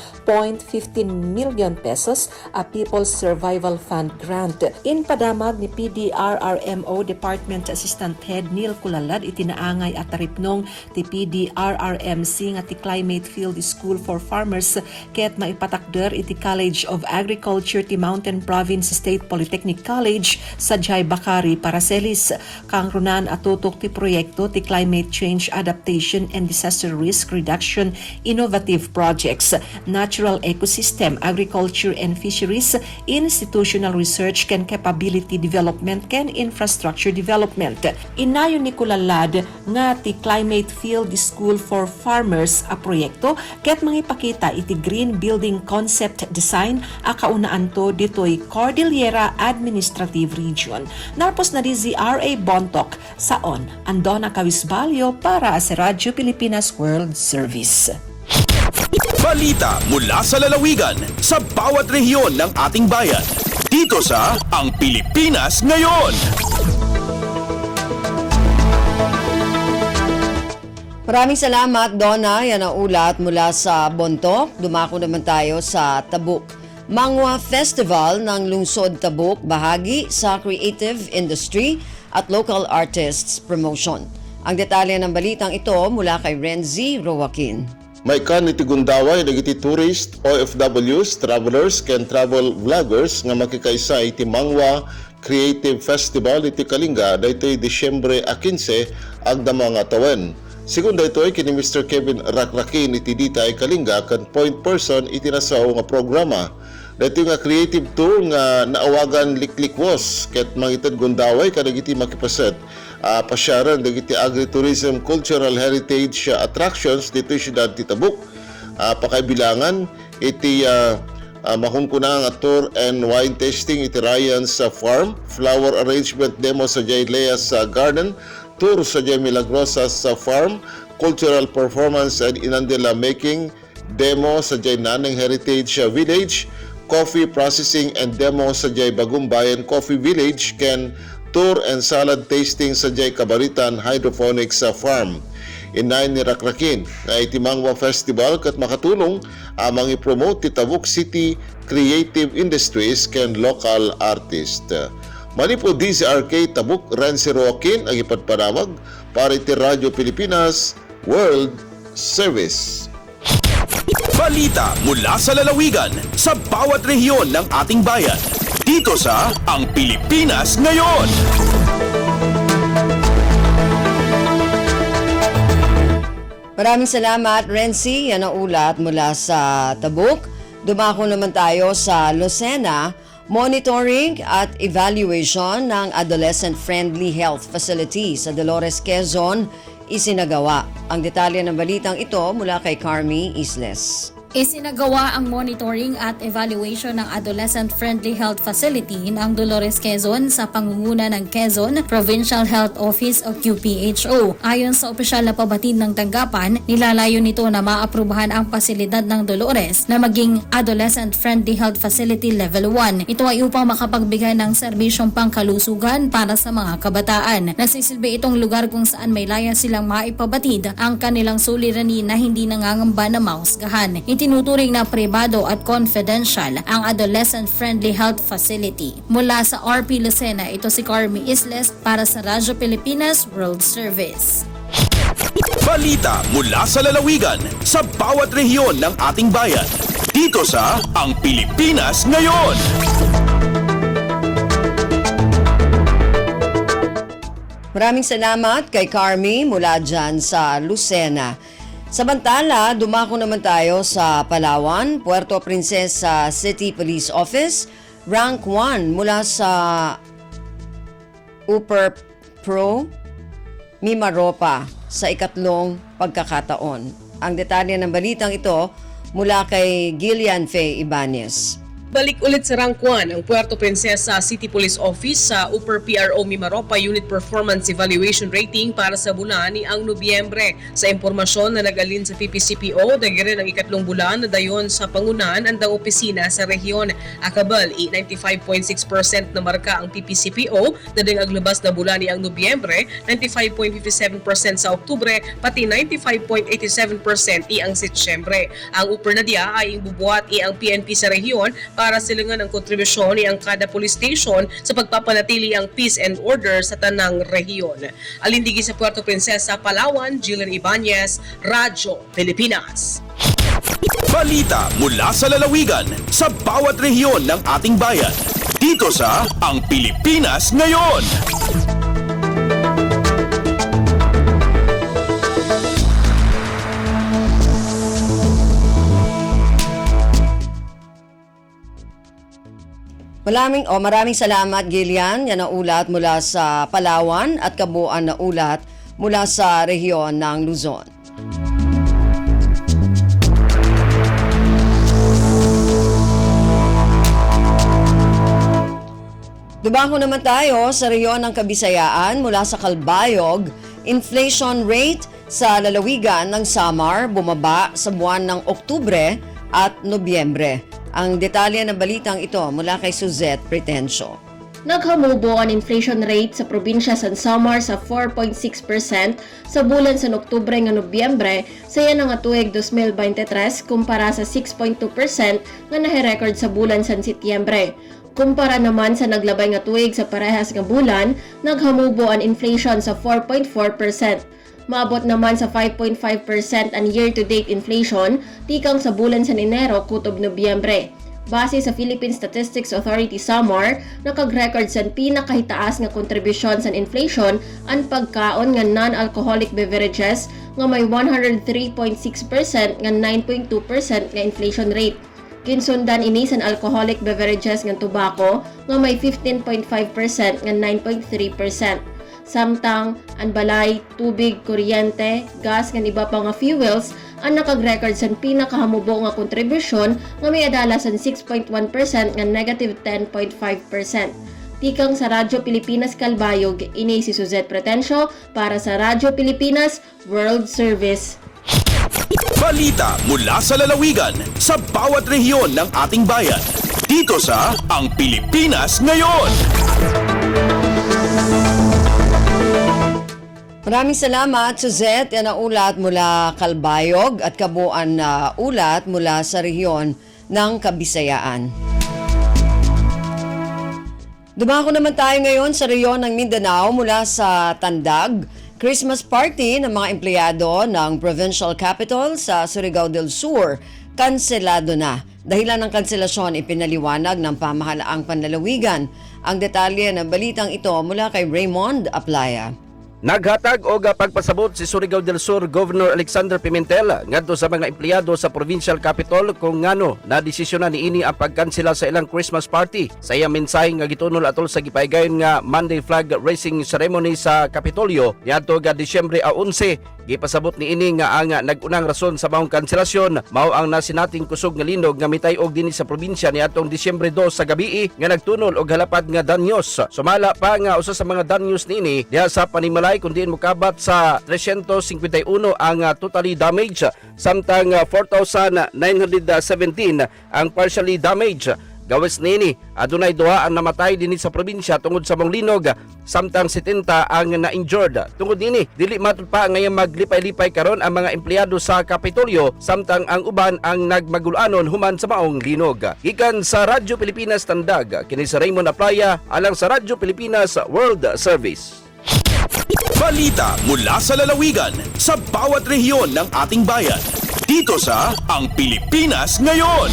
million pesos a People's Survival Fund grant. In padamag ni PDRRMO Department Assistant Head Neil Kulalad iti naangay at taripnong ti PDRRMC nga ti Climate Field School for Farmers ket maipatakder iti College of Agriculture ti Mountain Province State Police Polytechnic College sa Jai Bakari Paracelis. Kang runan atutok ti proyekto ti Climate Change Adaptation and Disaster Risk Reduction Innovative Projects, Natural Ecosystem, Agriculture and Fisheries, Institutional Research ken Capability Development ken Infrastructure Development. Inayon ni Kulalad nga ti Climate Field School for Farmers a proyekto ket mangipakita iti green building concept design a kaunaan to ditoy Cordillera Administrative Region. Narpos na di ZRA Bontok saon Andona Cavisbalyo para sa Radyo Pilipinas World Service. Balita mula sa lalawigan sa bawat rehiyon ng ating bayan. Dito sa Ang Pilipinas Ngayon. Maraming salamat, Donna. Yan ang ulat mula sa Bontok. Dumako naman tayo sa Tabuk. Mangwa Festival ng Lungsod Tabuk, bahagi sa creative industry at local artists promotion. Ang detalye ng balitang ito mula kay Renzi Roaquin. May kan iti gundaway dagiti tourist, OFWs, travelers, ken travel vloggers nga makikaisa iti Mangwa Creative Festival iti Kalinga daytoy Disyembre 15 agda mga tawen. Segundo ito ay kini Mr. Kevin Rakrakin iti dita ay Kalinga kan point person iti nasaw nga programa. Dito nga creative tour nga naawagan Liklikwos ket mangitad gundaway kadagiti makipaset pasyaran dagiti agritourism cultural heritage attractions dito siyudad ti Tabuk. Pakaibilangan iti mahungkunang tour and wine tasting iti Ryan's Farm, flower arrangement demo sa Jailea's Garden, tour sa Jai Milagrosas Farm, cultural performance and inandela making demo sa Jai Naneng Heritage Village, coffee processing and demo sa Jai Bagumbayan Coffee Village, ken tour and salad tasting sa Jai Kabaritan Hydroponics Farm. Inayon ni Rakrakin na iti Mangwa Festival kat makatulong amang i-promote ti Tabuk City creative industries ken local artist. Mali po DZRK Tabuk, Renzi Roaquin ang ipagpanamag para iti Radyo Pilipinas World Service. Balita mula sa lalawigan sa bawat rehiyon ng ating bayan. Dito sa Ang Pilipinas Ngayon. Maraming salamat, Renzi. Yan ang ulat mula sa Tabuk. Dumako naman tayo sa Lucena. Monitoring at evaluation ng adolescent-friendly health facility sa Dolores, Quezon isinagawa. Ang detalye ng balitang ito mula kay Carmi Isles. Isinagawa ang monitoring at evaluation ng adolescent-friendly health facility ng Dolores, Quezon sa pangunguna ng Quezon Provincial Health Office o QPHO. Ayon sa opisyal na pabatid ng tanggapan, nilalayo nito na maaprubahan ang pasilidad ng Dolores na maging adolescent-friendly health facility level 1. Ito ay upang makapagbigay ng serbisyong pangkalusugan para sa mga kabataan. Nagsisilbi itong lugar kung saan may laya silang maipabatid ang kanilang suliranin na hindi nangangamba na mausgahan. Itinuturing na pribado at confidential ang adolescent-friendly health facility. Mula sa RP Lucena, ito si Carmi Isles para sa Radyo Pilipinas World Service. Balita mula sa lalawigan sa bawat rehiyon ng ating bayan. Dito sa Ang Pilipinas Ngayon. Maraming salamat kay Carmi mula dyan sa Lucena. Samantala, dumako naman tayo sa Palawan, Puerto Princesa City Police Office, rank 1 mula sa Upper Pro Mimaropa sa ikatlong pagkakataon. Ang detalye ng balitang ito mula kay Gillian Faye Ibanez. Balik ulit sa rank 1 ang Puerto Princesa City Police Office sa Upper PRO Mimaropa Unit Performance Evaluation Rating para sa bulan ni ang Nobyembre. Sa impormasyon na nagalin sa PPCPO, dagirin ang ikatlong bulan na dayon sa pangunan andang opisina sa rehiyon. Akabal, 95.6% na marka ang PPCPO, dading aglabas na bulan ni ang Nobyembre, 95.57% sa Oktubre, pati 95.87% ang Setyembre. Ang Upper Nadia ay bubuhat ang PNP sa rehiyon para silingan ang kontribusyon ni ang kada police station sa pagpapanatili ang peace and order sa tanang rehiyon. Alindigi sa Puerto Princesa, Palawan, Jillian Ibanez, Radyo Pilipinas. Balita mula sa lalawigan sa bawat rehiyon ng ating bayan. Dito sa Ang Pilipinas Ngayon. Maraming salamat, Gillian. Yan ang ulat mula sa Palawan at kabuuan na ulat mula sa rehiyon ng Luzon. Dumango naman tayo sa rehiyon ng Kabisayaan mula sa Calbayog. Inflation rate sa lalawigan ng Samar bumaba sa buwan ng Oktubre at Nobyembre. Ang detalye ng balitang ito mula kay Suzette Pretencio. Naghamubo ang inflation rate sa probinsya sa Samar sa 4.6% sa bulan sa Oktubre nga Nobyembre sa yan nga tuig 2023 kumpara sa 6.2% nga nahe-record sa bulan sa Setyembre. Kumpara naman sa naglabay nga tuig sa parehas nga bulan, naghamubo ang inflation sa 4.4%. Maabot naman sa 5.5% ang year-to-date inflation tikang sa bulan sa Enero kutob Nobyembre. Base sa Philippine Statistics Authority Samar, nakag-record sa pinakahitaas nga kontribusyon sa inflation ang pagkaon nga non-alcoholic beverages nga may 103.6% nga 9.2% nga inflation rate. Kinsundan ini sa alcoholic beverages nga tobacco nga may 15.5% nga 9.3%. Samtang ang balay, tubig, kuryente, gas nga iba pa nga fuels ang nakag-record sa pinakahamubo nga kontribusyon nga may adala sa 6.1% nga negative 10.5%. Tikang sa Radyo Pilipinas Calbayog, ini si Suzette Pretencio para sa Radyo Pilipinas World Service. Balita mula sa lalawigan sa bawat rehiyon ng ating bayan. Dito sa Ang Pilipinas Ngayon. Maraming salamat, Suzette. Yan ang ulat mula Calbayog at kabuuan na ulat mula sa rehiyon ng Kabisayaan. Dumako naman tayo ngayon sa rehiyon ng Mindanao mula sa Tandag. Christmas party ng mga empleyado ng Provincial Capital sa Surigao del Sur, kanselado na. Dahilan ng kanselasyon ipinaliwanag ng pamahalaang panlalawigan. Ang detalye ng balitang ito mula kay Raymond Aplaya. Naghatag og pagpasabot si Surigao del Sur Governor Alexander Pimentel ngadto sa mga empleyado sa Provincial Capital kung ngano na desisyon ni ini ang pagkansela sa ilang Christmas party. Sa iyang mensahe nga gitunol atol sa gipaygayon nga Monday flag raising ceremony sa Kapitolyo niadto ga Disyembre 11, gipasabot ni ini nga ang nagunang rason sa maong kanselasyon mao ang nasinating kusog nga linog nga mitay og dinhi sa probinsya niadtong Disyembre 2 sa gabii nga nagtunol og halapad nga danyos. Sumala pa nga usa sa mga danyos niini diha sa Panimalay kundi mokabat sa 351 ang totally damaged samtang 4,917 ang partially damaged. Gawes nini adunay duha ang namatay dinhi sa probinsya tungod sa mong linog samtang 70 ang na-injured. Tungod nini dili matud pa ngayon maglipay-lipay karon ang mga empleyado sa Kapitolyo samtang ang uban ang nagmagulanon human sa maong linog. Gikan sa Radyo Pilipinas Tandag, kini sa Raymond Aplaya alang sa Radyo Pilipinas World Service. Balita mula sa lalawigan sa bawat rehiyon ng ating bayan. Dito sa Ang Pilipinas Ngayon.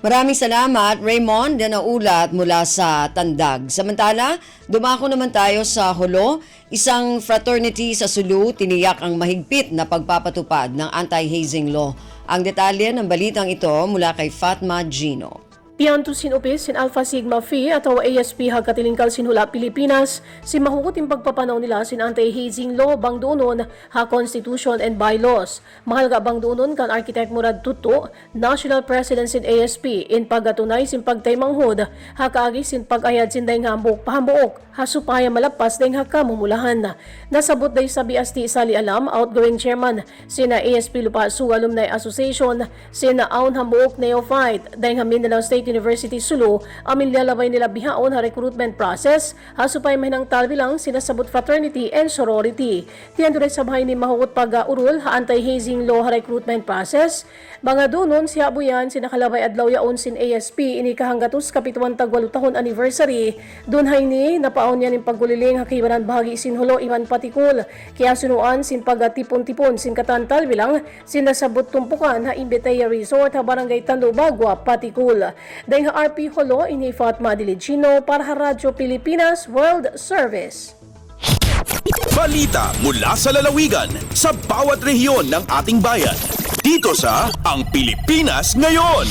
Maraming salamat, Raymond. Yan ang ulat mula sa Tandag. Samantala, dumako naman tayo sa Hulo. Isang fraternity sa Sulu tiniyak ang mahigpit na pagpapatupad ng anti-hazing law. Ang detalye ng balitang ito mula kay Fatma Gino. Pianto sin Opis, sin Alpha Sigma Phi at ASP Hagkatilingkal sin Hula Pilipinas, si mahukuting pagpapanaw nila sin anti-hazing law bang doonon ha Constitution and bylaws. Mahal ga bang doonon kan Architect Murad Tuto, National President sin ASP, in pagatunay sin pagtaymanghod, ha kaagi sin pag-ayad sin dayng hambok pahambuok, ha supaya malapas dayng ha kamumulahan. Nasabot day sa BST Sali Alam, outgoing chairman, sina ASP Lupa Su Alumni Association, sina Aun Hambuok Neophyte, dayng ha Mindanao State State University Sulu amin lalabay nila bihaon ha recruitment process hasupay mahinang talbilang sinasabot fraternity and sorority. Tiyan doon sa bahay ni mahugot pag-urul ha anti-hazing law ha recruitment process. Mga donon siya buyan sinakalabay adlaw yaon sin ASP ini kahanggatos kapituan tagwalo tahon anniversary. Doon hay ni napaon niya ning pagguliling ha kibaran bahagi sinhulo iman patikul. Kaya sunuan sin pagatipon-tipon sin katantal bilang sinasabot tumpukan ha Imbitaya Resort ha Barangay Tando Bagua, Patikul. Dahil ha RP Holo ini Fatma Diligino para ha Radyo Pilipinas World Service. Balita mula sa lalawigan sa bawat rehiyon ng ating bayan. Dito sa Ang Pilipinas Ngayon.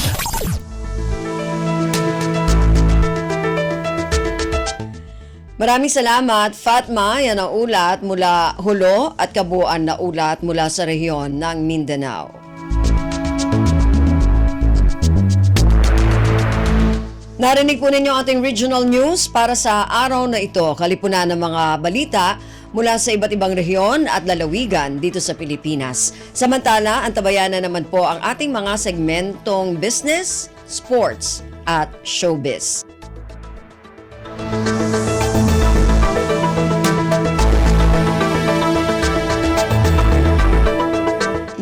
Maraming salamat, Fatma. Yan ang ulat mula Hulo at kabuuan na ulat mula sa rehiyon ng Mindanao. Narinig po ninyo ating regional news para sa araw na ito. Kalipunan ng mga balita mula sa iba't ibang rehiyon at lalawigan dito sa Pilipinas. Samantala, antabayanan naman po ang ating mga segmentong business, sports at showbiz.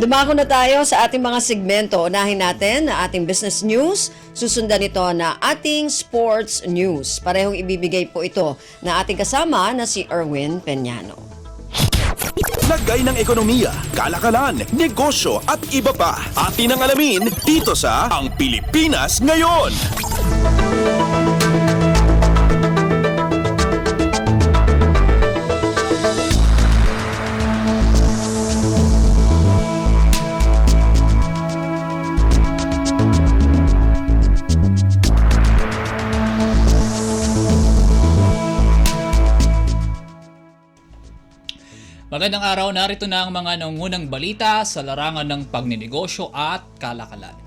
Dumako na tayo sa ating mga segmento. Unahin natin na ating business news. Susundan ito na ating sports news. Parehong ibibigay po ito na ating kasama na si Erwin Peñano. Lagay ng ekonomiya, kalakalan, negosyo at iba pa. Atin ang alamin dito sa Ang Pilipinas Ngayon. Magandang araw, narito na ang mga nangungunang balita sa larangan ng pagninegosyo at kalakalan.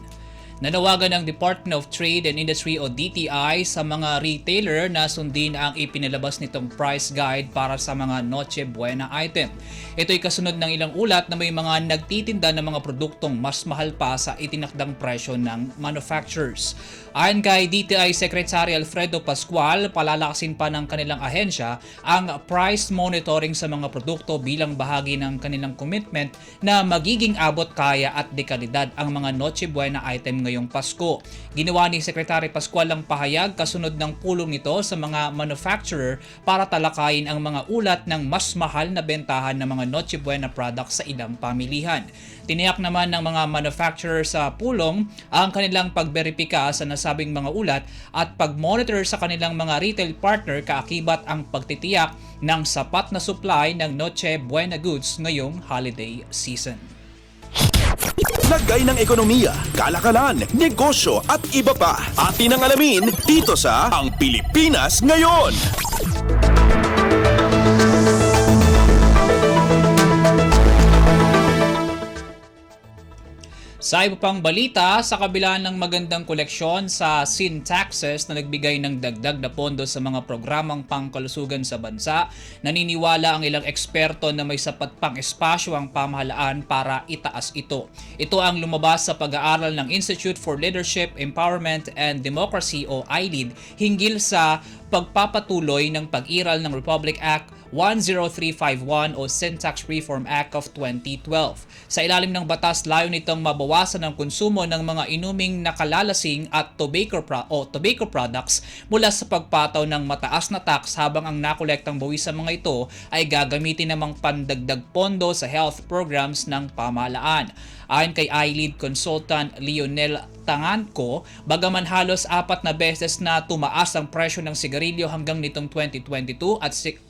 Nanawagan ng Department of Trade and Industry o DTI sa mga retailer na sundin ang ipinalabas nitong price guide para sa mga Noche Buena item. Ito'y kasunod ng ilang ulat na may mga nagtitinda ng mga produktong mas mahal pa sa itinakdang presyo ng manufacturers. Ayon kay DTI Secretary Alfredo Pascual, palalakasin pa ng kanilang ahensya ang price monitoring sa mga produkto bilang bahagi ng kanilang commitment na magiging abot kaya at dekalidad ang mga Noche Buena item ngayong Pasko. Ginawa ni Secretary Pascual ang pahayag kasunod ng pulong nito sa mga manufacturer para talakayin ang mga ulat ng mas mahal na bentahan ng mga Noche Buena products sa ilang pamilihan. Tiniyak naman ng mga manufacturer sa pulong ang kanilang pagberipika sa nasabing mga ulat at pag-monitor sa kanilang mga retail partner kaakibat ang pagtitiyak ng sapat na supply ng Noche Buena goods ngayong holiday season. Lagay ng ekonomiya, kalakalan, negosyo at iba pa. Atin ang alamin dito sa Ang Pilipinas Ngayon. Sa iba pang balita, sa kabila ng magandang koleksyon sa sin taxes na nagbigay ng dagdag na pondo sa mga programang pangkalusugan sa bansa, naniniwala ang ilang eksperto na may sapat pang espasyo ang pamahalaan para itaas ito. Ito ang lumabas sa pag-aaral ng Institute for Leadership, Empowerment and Democracy o ILEAD hinggil sa pagpapatuloy ng pag-iral ng Republic Act 10351 o Sin Tax Reform Act of 2012. Sa ilalim ng batas, layo nitong mabawasan ang konsumo ng mga inuming nakalalasing at tobacco products mula sa pagpataw ng mataas na tax habang ang nakolektang bawi sa mga ito ay gagamitin namang pandagdag pondo sa health programs ng pamahalaan. Ayon kay ILEAD consultant Lionel Tanganco, bagaman halos 4 na beses na tumaas ang presyo ng sigarilyo hanggang nitong 2022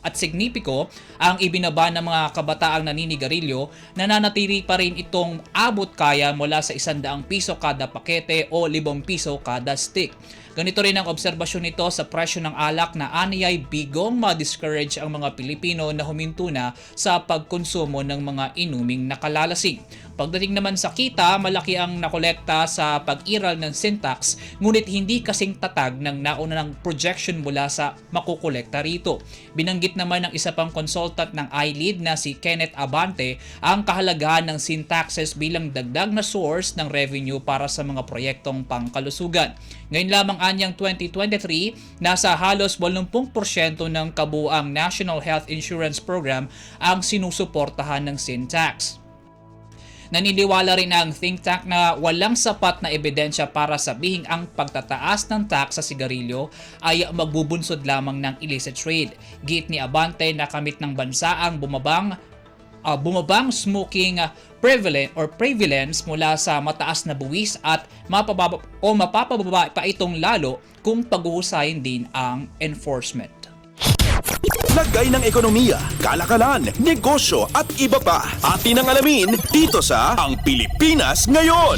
at signipiko ang ibinaba ng mga kabataang naninigarilyo, nananatili pa rin itong abot kaya mula sa 100 piso kada pakete o 5 piso kada stick. Ganito rin ang obserbasyon nito sa presyo ng alak na aniyay bigong ma-discourage ang mga Pilipino na huminto na sa pagkonsumo ng mga inuming nakalalasing. Pagdating naman sa kita, malaki ang nakolekta sa pag-iral ng Syntax, ngunit hindi kasing tatag ng naunang projection mula sa makukolekta rito. Binanggit naman ng isa pang consultant ng iLead na si Kenneth Abante ang kahalagahan ng Syntaxes bilang dagdag na source ng revenue para sa mga proyektong pangkalusugan. Ngayon lamang anyang 2023, nasa halos 80% ng kabuuang National Health Insurance Program ang sinusuportahan ng Syntax. Naniniwala rin ang think tank na walang sapat na ebidensya para sabihing ang pagtataas ng tax sa sigarilyo ay magbubunsod lamang ng illicit trade. Giit ni Abante na kamit ng bansa ang bumabang smoking prevalence mula sa mataas na buwis at mapapababa pa itong lalo kung paghuhusayin din ang enforcement. Lagay ng ekonomiya, kalakalan, negosyo at iba pa. Atin ang alamin dito sa Ang Pilipinas Ngayon.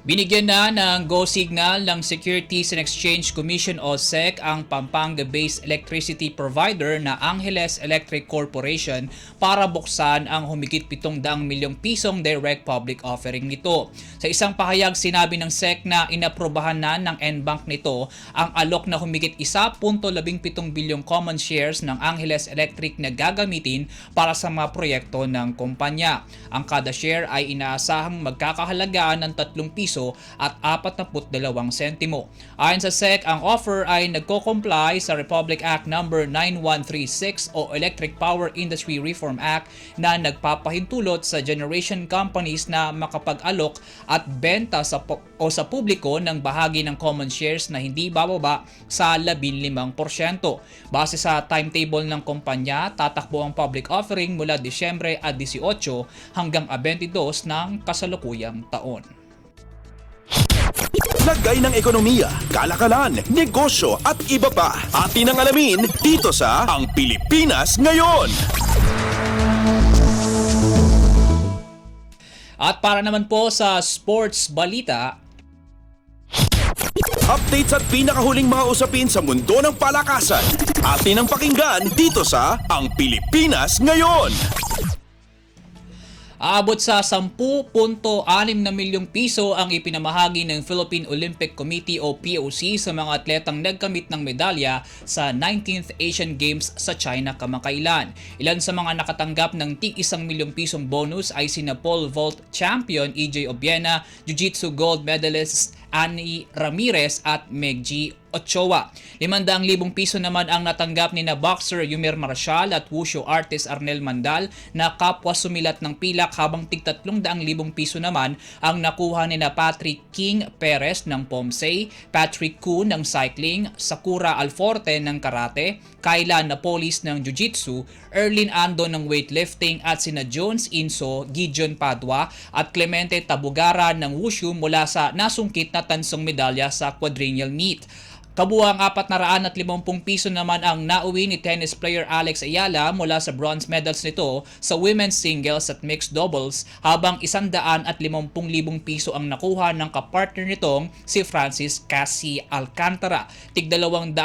Binigyan na ng go signal ng Securities and Exchange Commission o SEC ang Pampanga-based electricity provider na Angeles Electric Corporation para buksan ang humigit 700 milyong pisong direct public offering nito. Sa isang pahayag, sinabi ng SEC na inaprobahan na ng NBank nito ang alok na humigit 1.17 bilyong common shares ng Angeles Electric na gagamitin para sa mga proyekto ng kumpanya. Ang kada share ay inaasahang magkakahalagaan ng 3 piso at 42 sentimo. Ayon sa SEC, ang offer ay nagko-comply sa Republic Act No. 9136 o Electric Power Industry Reform Act na nagpapahintulot sa generation companies na makapag-alok at benta sa publiko ng bahagi ng common shares na hindi bababa sa 15%. Base sa timetable ng kumpanya, tatakbo ang public offering mula Disyembre 18 hanggang 22 ng kasalukuyang taon. Lagay ng ekonomiya, kalakalan, negosyo at iba pa. Atin ang alamin dito sa Ang Pilipinas Ngayon. At para naman po sa sports balita, updates at pinakahuling mga usapin sa mundo ng palakasan. Atin ang pakinggan dito sa Ang Pilipinas Ngayon. Aabot sa 10.6 na milyong piso ang ipinamahagi ng Philippine Olympic Committee o POC sa mga atletang nagkamit ng medalya sa 19th Asian Games sa China kamakailan. Ilan sa mga nakatanggap ng tig-1 milyong pisong bonus ay sina pole vault champion EJ Obiena, Jiu-Jitsu gold medalist Annie Ramirez at Meg G. Ochoa. 500,000 piso naman ang natanggap ni na boxer Yumir Marshall at wushu artist Arnel Mandal na kapwa sumilat ng pilak, habang tig 300,000 piso naman ang nakuha ni na Patrick King Perez ng Pomsey, Patrick Koo ng cycling, Sakura Alforte ng karate, Kayla Napolis ng jiu-jitsu, Erlin Ando ng weightlifting at sina Jones Inso, Gideon Padua at Clemente Tabugara ng wushu mula sa nasungkit na tansong medalya sa quadrennial meet. Kabuang 450 piso naman ang nauwi ni tennis player Alex Ayala mula sa bronze medals nito sa women's singles at mixed doubles, habang 150,000 piso ang nakuha ng kapartner nitong si Francis Cassie Alcantara. Tig 200,000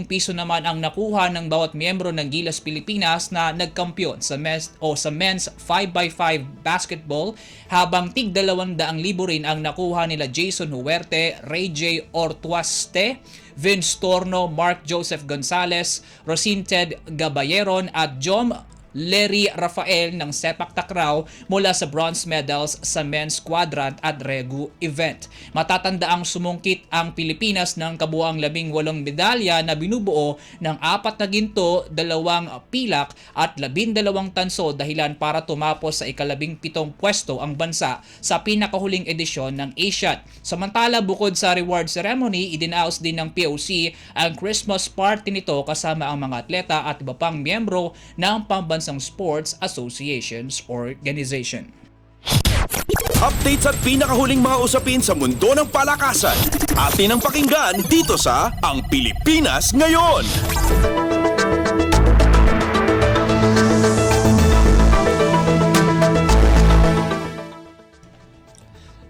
piso naman ang nakuha ng bawat miyembro ng Gilas Pilipinas na nagkampiyon sa men's 5x5 basketball, habang tig 200,000 rin ang nakuha nila Jason Huerte, Ray J. Ortuaste, Vince Torno, Mark Joseph Gonzalez, Rosinted Gabayeron at Jom Larry Rafael ng sepak takraw mula sa bronze medals sa men's quadrant at regu event. Matatandaang sumungkit ang Pilipinas ng kabuang 18 medalya na binubuo ng 4 na ginto, 2 pilak at 12 tanso, dahilan para tumapos sa ika-17 pwesto ang bansa sa pinakahuling edisyon ng Asian. Samantala, bukod sa reward ceremony, idinaos din ng POC ang Christmas party nito kasama ang mga atleta at iba pang miyembro ng pambansang sports associations organization. Updates at pinakahuling mga usapin sa mundo ng palakasan. Atin ang pakinggan dito sa Ang Pilipinas Ngayon.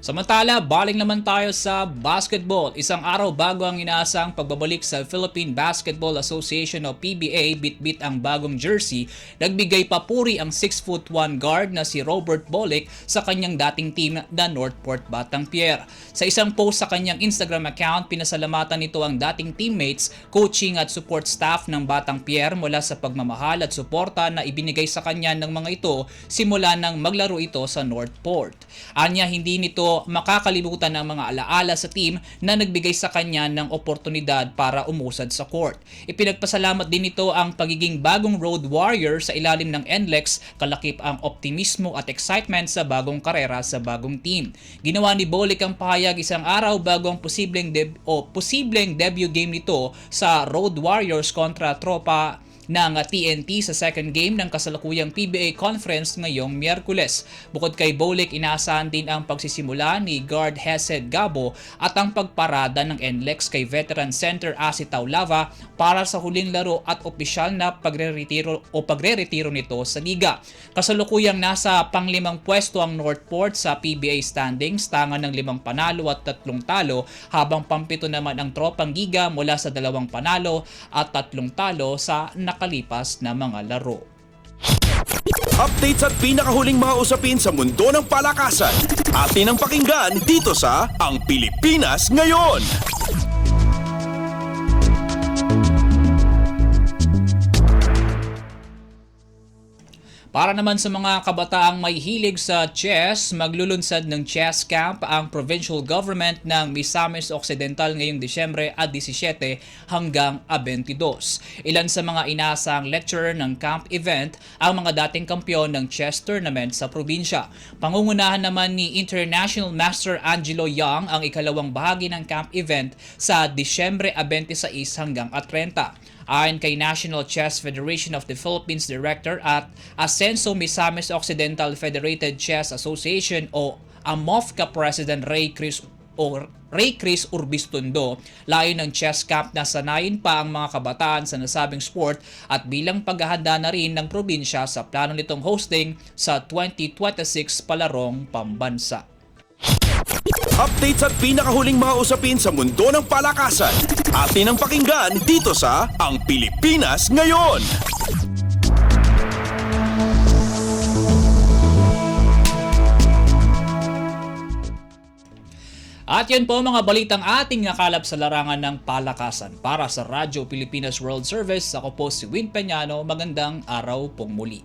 Samantala, balik naman tayo sa basketball. Isang araw bago ang inaasang pagbabalik sa Philippine Basketball Association o PBA, bit-bit ang bagong jersey, nagbigay papuri ang 6'1" guard na si Robert Bolick sa kanyang dating team na Northport Batangpier. Sa isang post sa kanyang Instagram account, pinasalamatan nito ang dating teammates, coaching at support staff ng Batangpier mula sa pagmamahal at suporta na ibinigay sa kanya ng mga ito simula nang maglaro ito sa Northport. Anya, hindi nito makakalimutan ng mga alaala sa team na nagbigay sa kanya ng oportunidad para umusad sa court. Ipinagpasalamat din nito ang pagiging bagong road warrior sa ilalim ng NLEX, kalakip ang optimismo at excitement sa bagong karera sa bagong team. Ginawa ni Bolick ang pahayag isang araw bago ang posibleng debut game nito sa Road Warriors kontra tropa ng TNT sa second game ng kasalukuyang PBA Conference ngayong Miyerkules. Bukod kay Bolick, inaasahan din ang pagsisimula ni guard Hesed Gabo at ang pagparada ng NLEX kay veteran center Asi Taulava para sa huling laro at opisyal na pagre-retiro nito sa liga. Kasalukuyang nasa panglimang pwesto ang Northport sa PBA standings, tanga ng 5 panalo at 3 talo, habang pampito naman ang tropang Giga mula sa 2 panalo at 3 talo sa nakalipas na mga laro. Updates at pinakahuling mga usapin sa mundo ng palakasan. Atin ang pakinggan dito sa Ang Pilipinas Ngayon. Para naman sa mga kabataang may hilig sa chess, maglulunsad ng chess camp ang provincial government ng Misamis Occidental ngayong Disyembre 17 hanggang 22. Ilan sa mga inaasang lecturer ng camp event ang mga dating kampyon ng chess tournament sa probinsya. Pangungunahan naman ni International Master Angelo Young ang ikalawang bahagi ng camp event sa Disyembre 26 hanggang 30. Ayon kay National Chess Federation of the Philippines Director at Ascenso Misamis Occidental Federated Chess Association o AMOFCA President Ray Chris Urbistondo, layo ng chess camp na sanayin pa ang mga kabataan sa nasabing sport at bilang paghahanda na rin ng probinsya sa plano nitong hosting sa 2026 palarong pambansa. Updates at pinakahuling mga usapin sa mundo ng palakasan. Atin ang pakinggan dito sa Ang Pilipinas Ngayon. At yan po mga balitang ating nakalap sa larangan ng palakasan. Para sa Radyo Pilipinas World Service, ako po si Win Peñano. Magandang araw pong muli.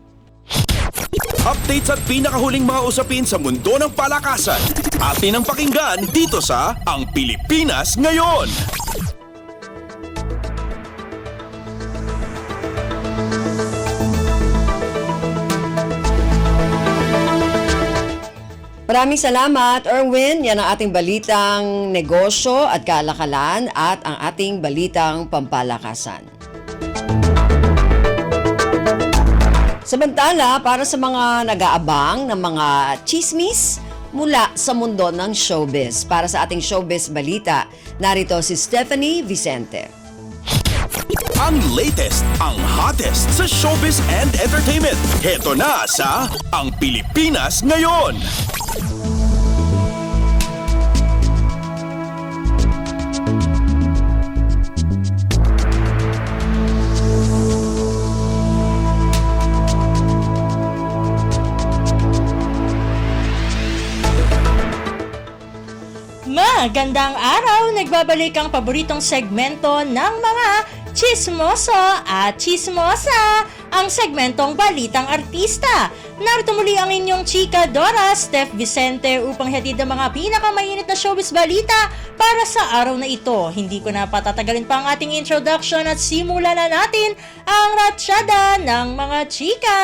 Updates at pinakahuling mga usapin sa mundo ng palakasan. Atin ang pakinggan dito sa Ang Pilipinas Ngayon. Maraming salamat, Erwin. Yan ang ating balitang negosyo at kalakalan at ang ating balitang pampalakasan. Samantala, para sa mga nag-aabang ng mga chismis mula sa mundo ng showbiz. Para sa ating showbiz balita, narito si Stephanie Vicente. Ang latest, ang hottest sa showbiz and entertainment. Heto na sa Ang Pilipinas Ngayon. Magandang araw! Nagbabalik ang paboritong segmento ng mga chismoso at chismosa, ang segmentong Balitang Artista. Narito muli ang inyong chika Dora Steph Vicente upang hatid ang mga pinakamainit na showbiz balita para sa araw na ito. Hindi ko na patatagalin pa ang ating introduction at simulan na natin ang ratsyada ng mga chika.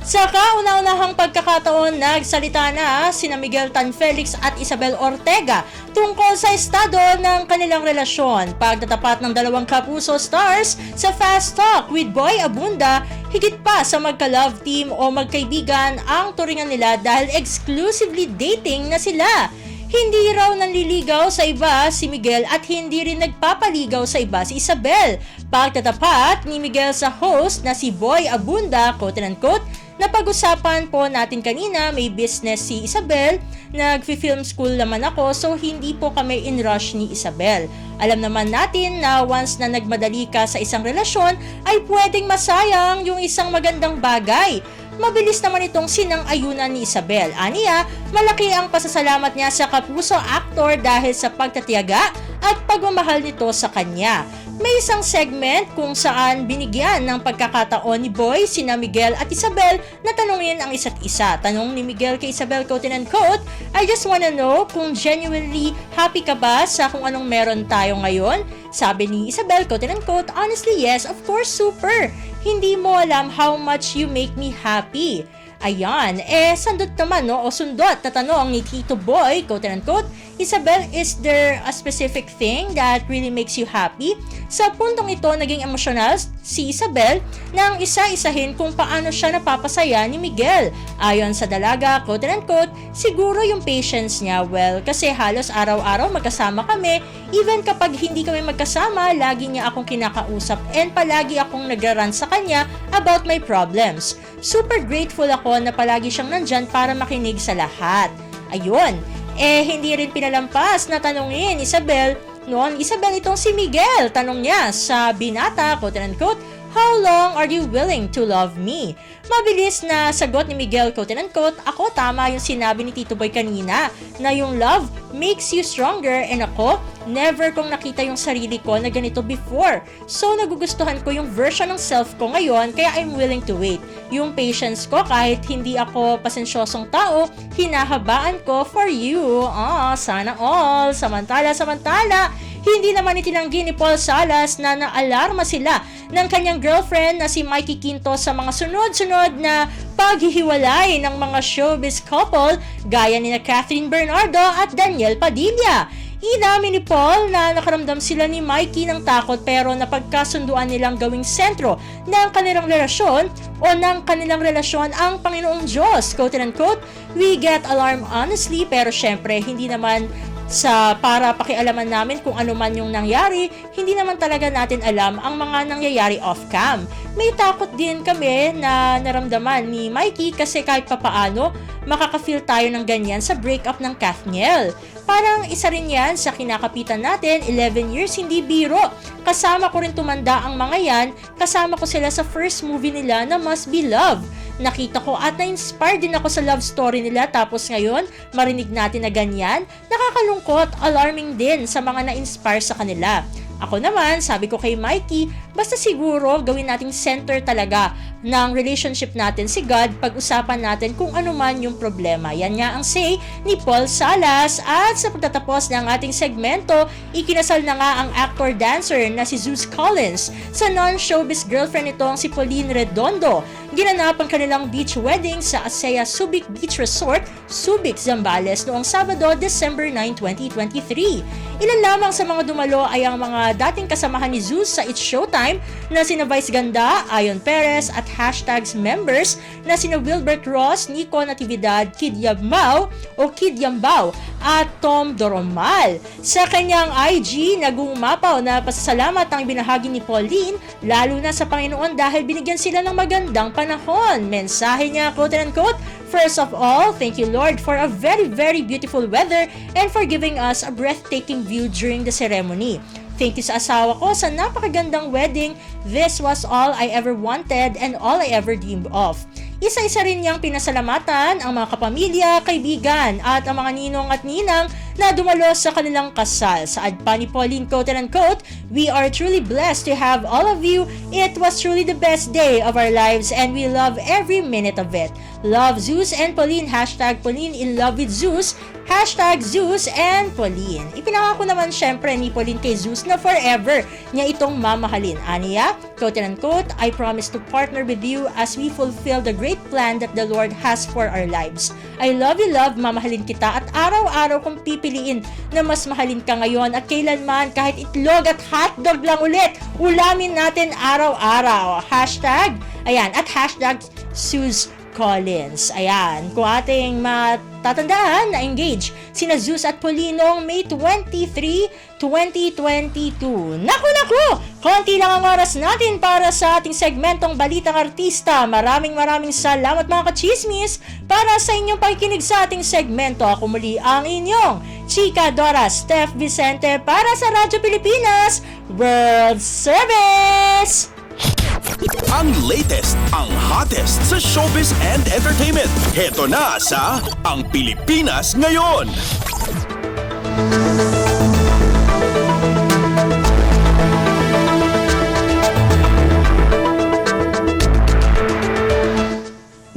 Sa kauna-unahang pagkakataon, nagsalita na sina Miguel Tan Felix at Isabel Ortega tungkol sa estado ng kanilang relasyon. Pagtatapat ng dalawang kapuso stars sa Fast Talk with Boy Abunda, higit pa sa magka-love team o magkaibigan ang turingan nila dahil exclusively dating na sila. Hindi raw nanliligaw sa iba si Miguel at hindi rin nagpapaligaw sa iba si Isabel. Pagtatapat ni Miguel sa host na si Boy Abunda, quote-unquote, na pag-usapan po natin kanina, may business si Isabel nag-film school naman ako, so hindi po kami in rush ni Isabel. Alam naman natin na once na nagmadali ka sa isang relasyon ay pwedeng masayang yung isang magandang bagay. Mabilis naman itong sinang-ayunan ni Isabel. Aniya, malaki ang pasasalamat niya sa kapuso aktor dahil sa pagtatiyaga at pagmamahal nito sa kanya. May isang segment kung saan binigyan ng pagkakataon ni Boy sina Miguel at Isabel na tanungin ang isa't isa. Tanong ni Miguel kay Isabel, quote and quote, I just wanna know kung genuinely happy ka ba sa kung anong meron tayo ngayon? Sabi ni Isabel, quote and quote, honestly yes, of course, super. Hindi mo alam how much you make me happy. Ayan, sundot naman o sundot na tanong ni Tito Boy, quote and quote, Isabel, is there a specific thing that really makes you happy? Sa puntong ito, naging emosyonal si Isabel nang isa-isahin kung paano siya napapasaya ni Miguel. Ayon sa dalaga, quote and quote, siguro yung patience niya, well, kasi halos araw-araw magkasama kami, even kapag hindi kami magkasama, lagi niya akong kinakausap and palagi akong nagraran sa kanya about my problems. Super grateful ako na palagi siyang nandyan para makinig sa lahat. Ayun, hindi rin pinalampas na tanungin Isabel itong si Miguel. Tanong niya sa binata, quote and quote, how long are you willing to love me? Mabilis na sagot ni Miguel, quote and quote, ako tama yung sinabi ni Tito Boy kanina na yung love makes you stronger and ako, never kong nakita yung sarili ko na ganito before. So nagugustuhan ko yung version ng self ko ngayon kaya I'm willing to wait. Yung patience ko kahit hindi ako pasensyosong tao, hinahabaan ko for you. Sana all. Samantala, hindi naman itinanggi ni Paul Salas na naalarma sila ng kanyang girlfriend na si Mikey Quinto sa mga sunod-sunod na paghihiwalay ng mga showbiz couple gaya ni Catherine Bernardo at Daniel Padilla. Inamin ni Paul na nakaramdam sila ni Mikey ng takot pero napagkasunduan nilang gawing sentro ng kanilang relasyon ang Panginoong Diyos. Quote and quote, we get alarmed honestly pero syempre hindi naman para pakialaman namin kung ano man yung nangyari, hindi naman talaga natin alam ang mga nangyayari off-cam. May takot din kami na naramdaman ni Mikey kasi kahit papaano, makaka-feel tayo ng ganyan sa breakup ng Kathniel. Parang isa rin yan sa kinakapitan natin, 11 years hindi biro. Kasama ko rin tumanda ang mga yan, kasama ko sila sa first movie nila na Must Be Love. Nakita ko at na-inspire din ako sa love story nila tapos ngayon, marinig natin na ganyan, nakakalungkot, alarming din sa mga na-inspire sa kanila. Ako naman, sabi ko kay Mikey, basta siguro gawin nating center talaga ng relationship natin si God, pag-usapan natin kung ano man yung problema. Yan nga ang say ni Paul Salas. At sa pagtatapos ng ating segmento, ikinasal na nga ang actor-dancer na si Zeus Collins sa non-showbiz girlfriend nitong si Pauline Redondo. Ginanap ang kanilang beach wedding sa Asea Subic Beach Resort, Subic, Zambales noong Sabado, December 9, 2023. Ilan lamang sa mga dumalo ay ang mga dating kasamahan ni Zeus sa It's Showtime na sina Vice Ganda, Ayon Perez at hashtags members na sina Wilbert Ross, Nico Natividad, Kid Yambao at Tom Doromal. Sa kanyang IG, nagumapaw na pasasalamat ang ibinahagi ni Pauline lalo na sa Panginoon dahil binigyan sila ng magandang panahon. Mensahe niya, quote and quote, first of all, thank you Lord for a very, very beautiful weather and for giving us a breathtaking view during the ceremony. Thank you sa asawa ko sa napakagandang wedding. This was all I ever wanted and all I ever dreamed of. Isa-isa rin niyang pinasalamatan ang mga kapamilya, kaibigan at ang mga ninong at ninang na dumalo sa kanilang kasal. Sa adpa ni Pauline, quote and quote, we are truly blessed to have all of you. It was truly the best day of our lives and we love every minute of it. Love Zeus and Pauline, hashtag Pauline in love with Zeus, hashtag Zeus and Pauline. Ipinangako naman syempre ni Pauline kay Zeus na forever niya itong mamahalin. Aniya, quote and quote, I promise to partner with you as we fulfill the great plan that the Lord has for our lives. I love you, love, mamahalin kita at araw-araw kong pipiliin na mas mahalin ka ngayon at kailanman kahit itlog at hotdog lang ulit, ulamin natin araw-araw. Hashtag, ayan, at hashtag Zeus Collins. Ayan, kung ating matatandaan, na-engage sina Zeus at Polinong May 23, 2022. Naku! Konti lang ang oras natin para sa ating segmentong Balitang Artista. Maraming salamat mga kachismis para sa inyong pakikinig sa ating segmento. Ako muli ang inyong Chika Dora Steph Vicente para sa Radyo Pilipinas World Service! Ang latest, ang hottest sa showbiz and entertainment. Heto na sa Ang Pilipinas Ngayon.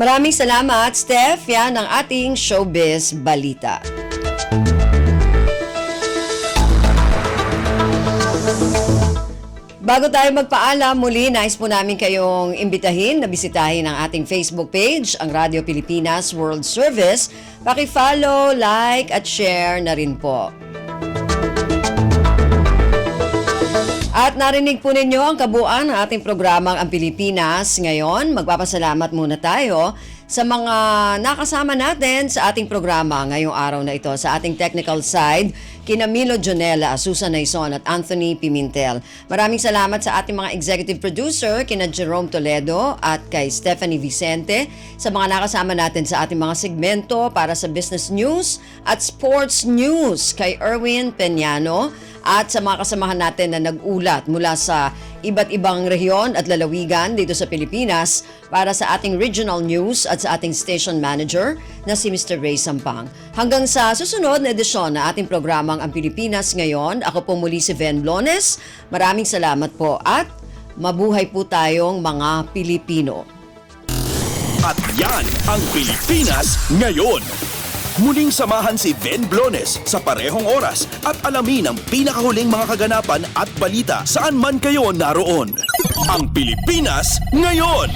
Maraming salamat, Steph. Yan ang ating showbiz balita. Bago tayo magpaalam, muli nais po namin kayong imbitahin na bisitahin ang ating Facebook page, ang Radyo Pilipinas World Service. Paki-follow, like at share na rin po. At narinig po ninyo ang kabuuan ng ating programang Ang Pilipinas. Ngayon, magpapasalamat muna tayo sa mga nakasama natin sa ating programa ngayong araw na ito. Sa ating technical side, kina Milo Jonella, Susan Naison at Anthony Pimentel. Maraming salamat sa ating mga executive producer, kina Jerome Toledo at kay Stephanie Vicente, sa mga nakasama natin sa ating mga segmento para sa business news at sports news, kay Erwin Peñano, at sa mga kasamahan natin na nag-ulat mula sa iba't ibang rehiyon at lalawigan dito sa Pilipinas para sa ating regional news at sa ating station manager na si Mr. Ray Sampang. Hanggang sa susunod na edisyon na ating programang Ang Pilipinas Ngayon, ako po muli si Ven Blones. Maraming salamat po at mabuhay po tayong mga Pilipino. At yan ang Pilipinas Ngayon. Muling samahan si Ben Blones sa parehong oras at alamin ang pinakahuling mga kaganapan at balita saan man kayo naroon. Ang Pilipinas Ngayon!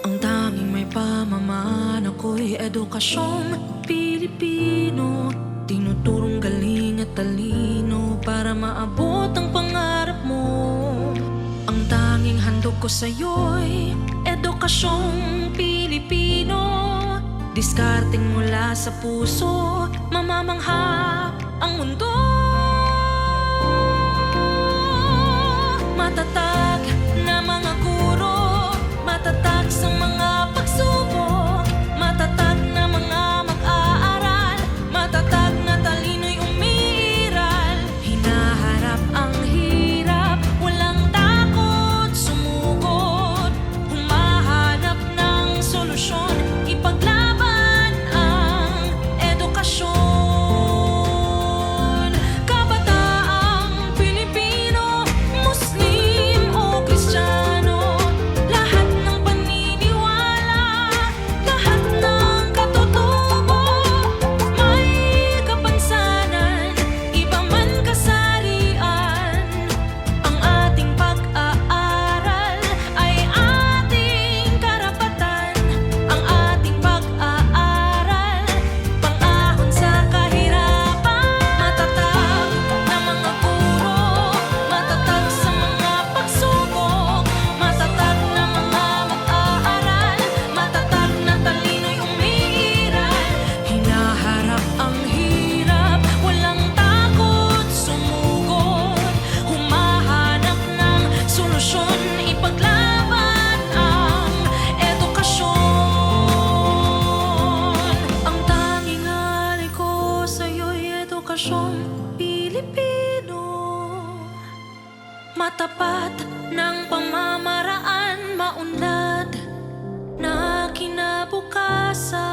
Ang tanging may pamamaan ako'y edukasyong Pilipino. Tinuturong galing at talino para maabot ang pangarap mo. Ang tanging handog ko sa'yo'y edukasyong Pilipino. Diskarteng mula sa puso, mamamanghap ang mundo. Matatag na mga guro, matatag sa mga pagsubok, matatag na mga mag-aaral, matatag na talino'y umiiral. Hinaharap ang hirap, walang takot sumugod, humahanap ng solusyon, ipaglaban ang edukasyon. Kabataang Pilipino, Muslim o Kristiyano, lahat ng paniniwala, lahat ng katutubo, may kapansanan, iba man kasarian. Ang ating pag-aaral ay ating karapatan. Ang ating pag-aaral, pang-ahon sa kahirapan. Matatag na mga guro, matatag sa mga pagsubok, matatag na mga mag-aaral, matatag na talino'y umiiral. Hinaharap ang hirap, walang takot sumugod, humahanap ng solusyon, ipaglaban ang edukasyon. Ang tanging alay ko sa'yo'y edukasyong Pilipino. Matapat ng pamamaraan, maunlad na kinabukasan.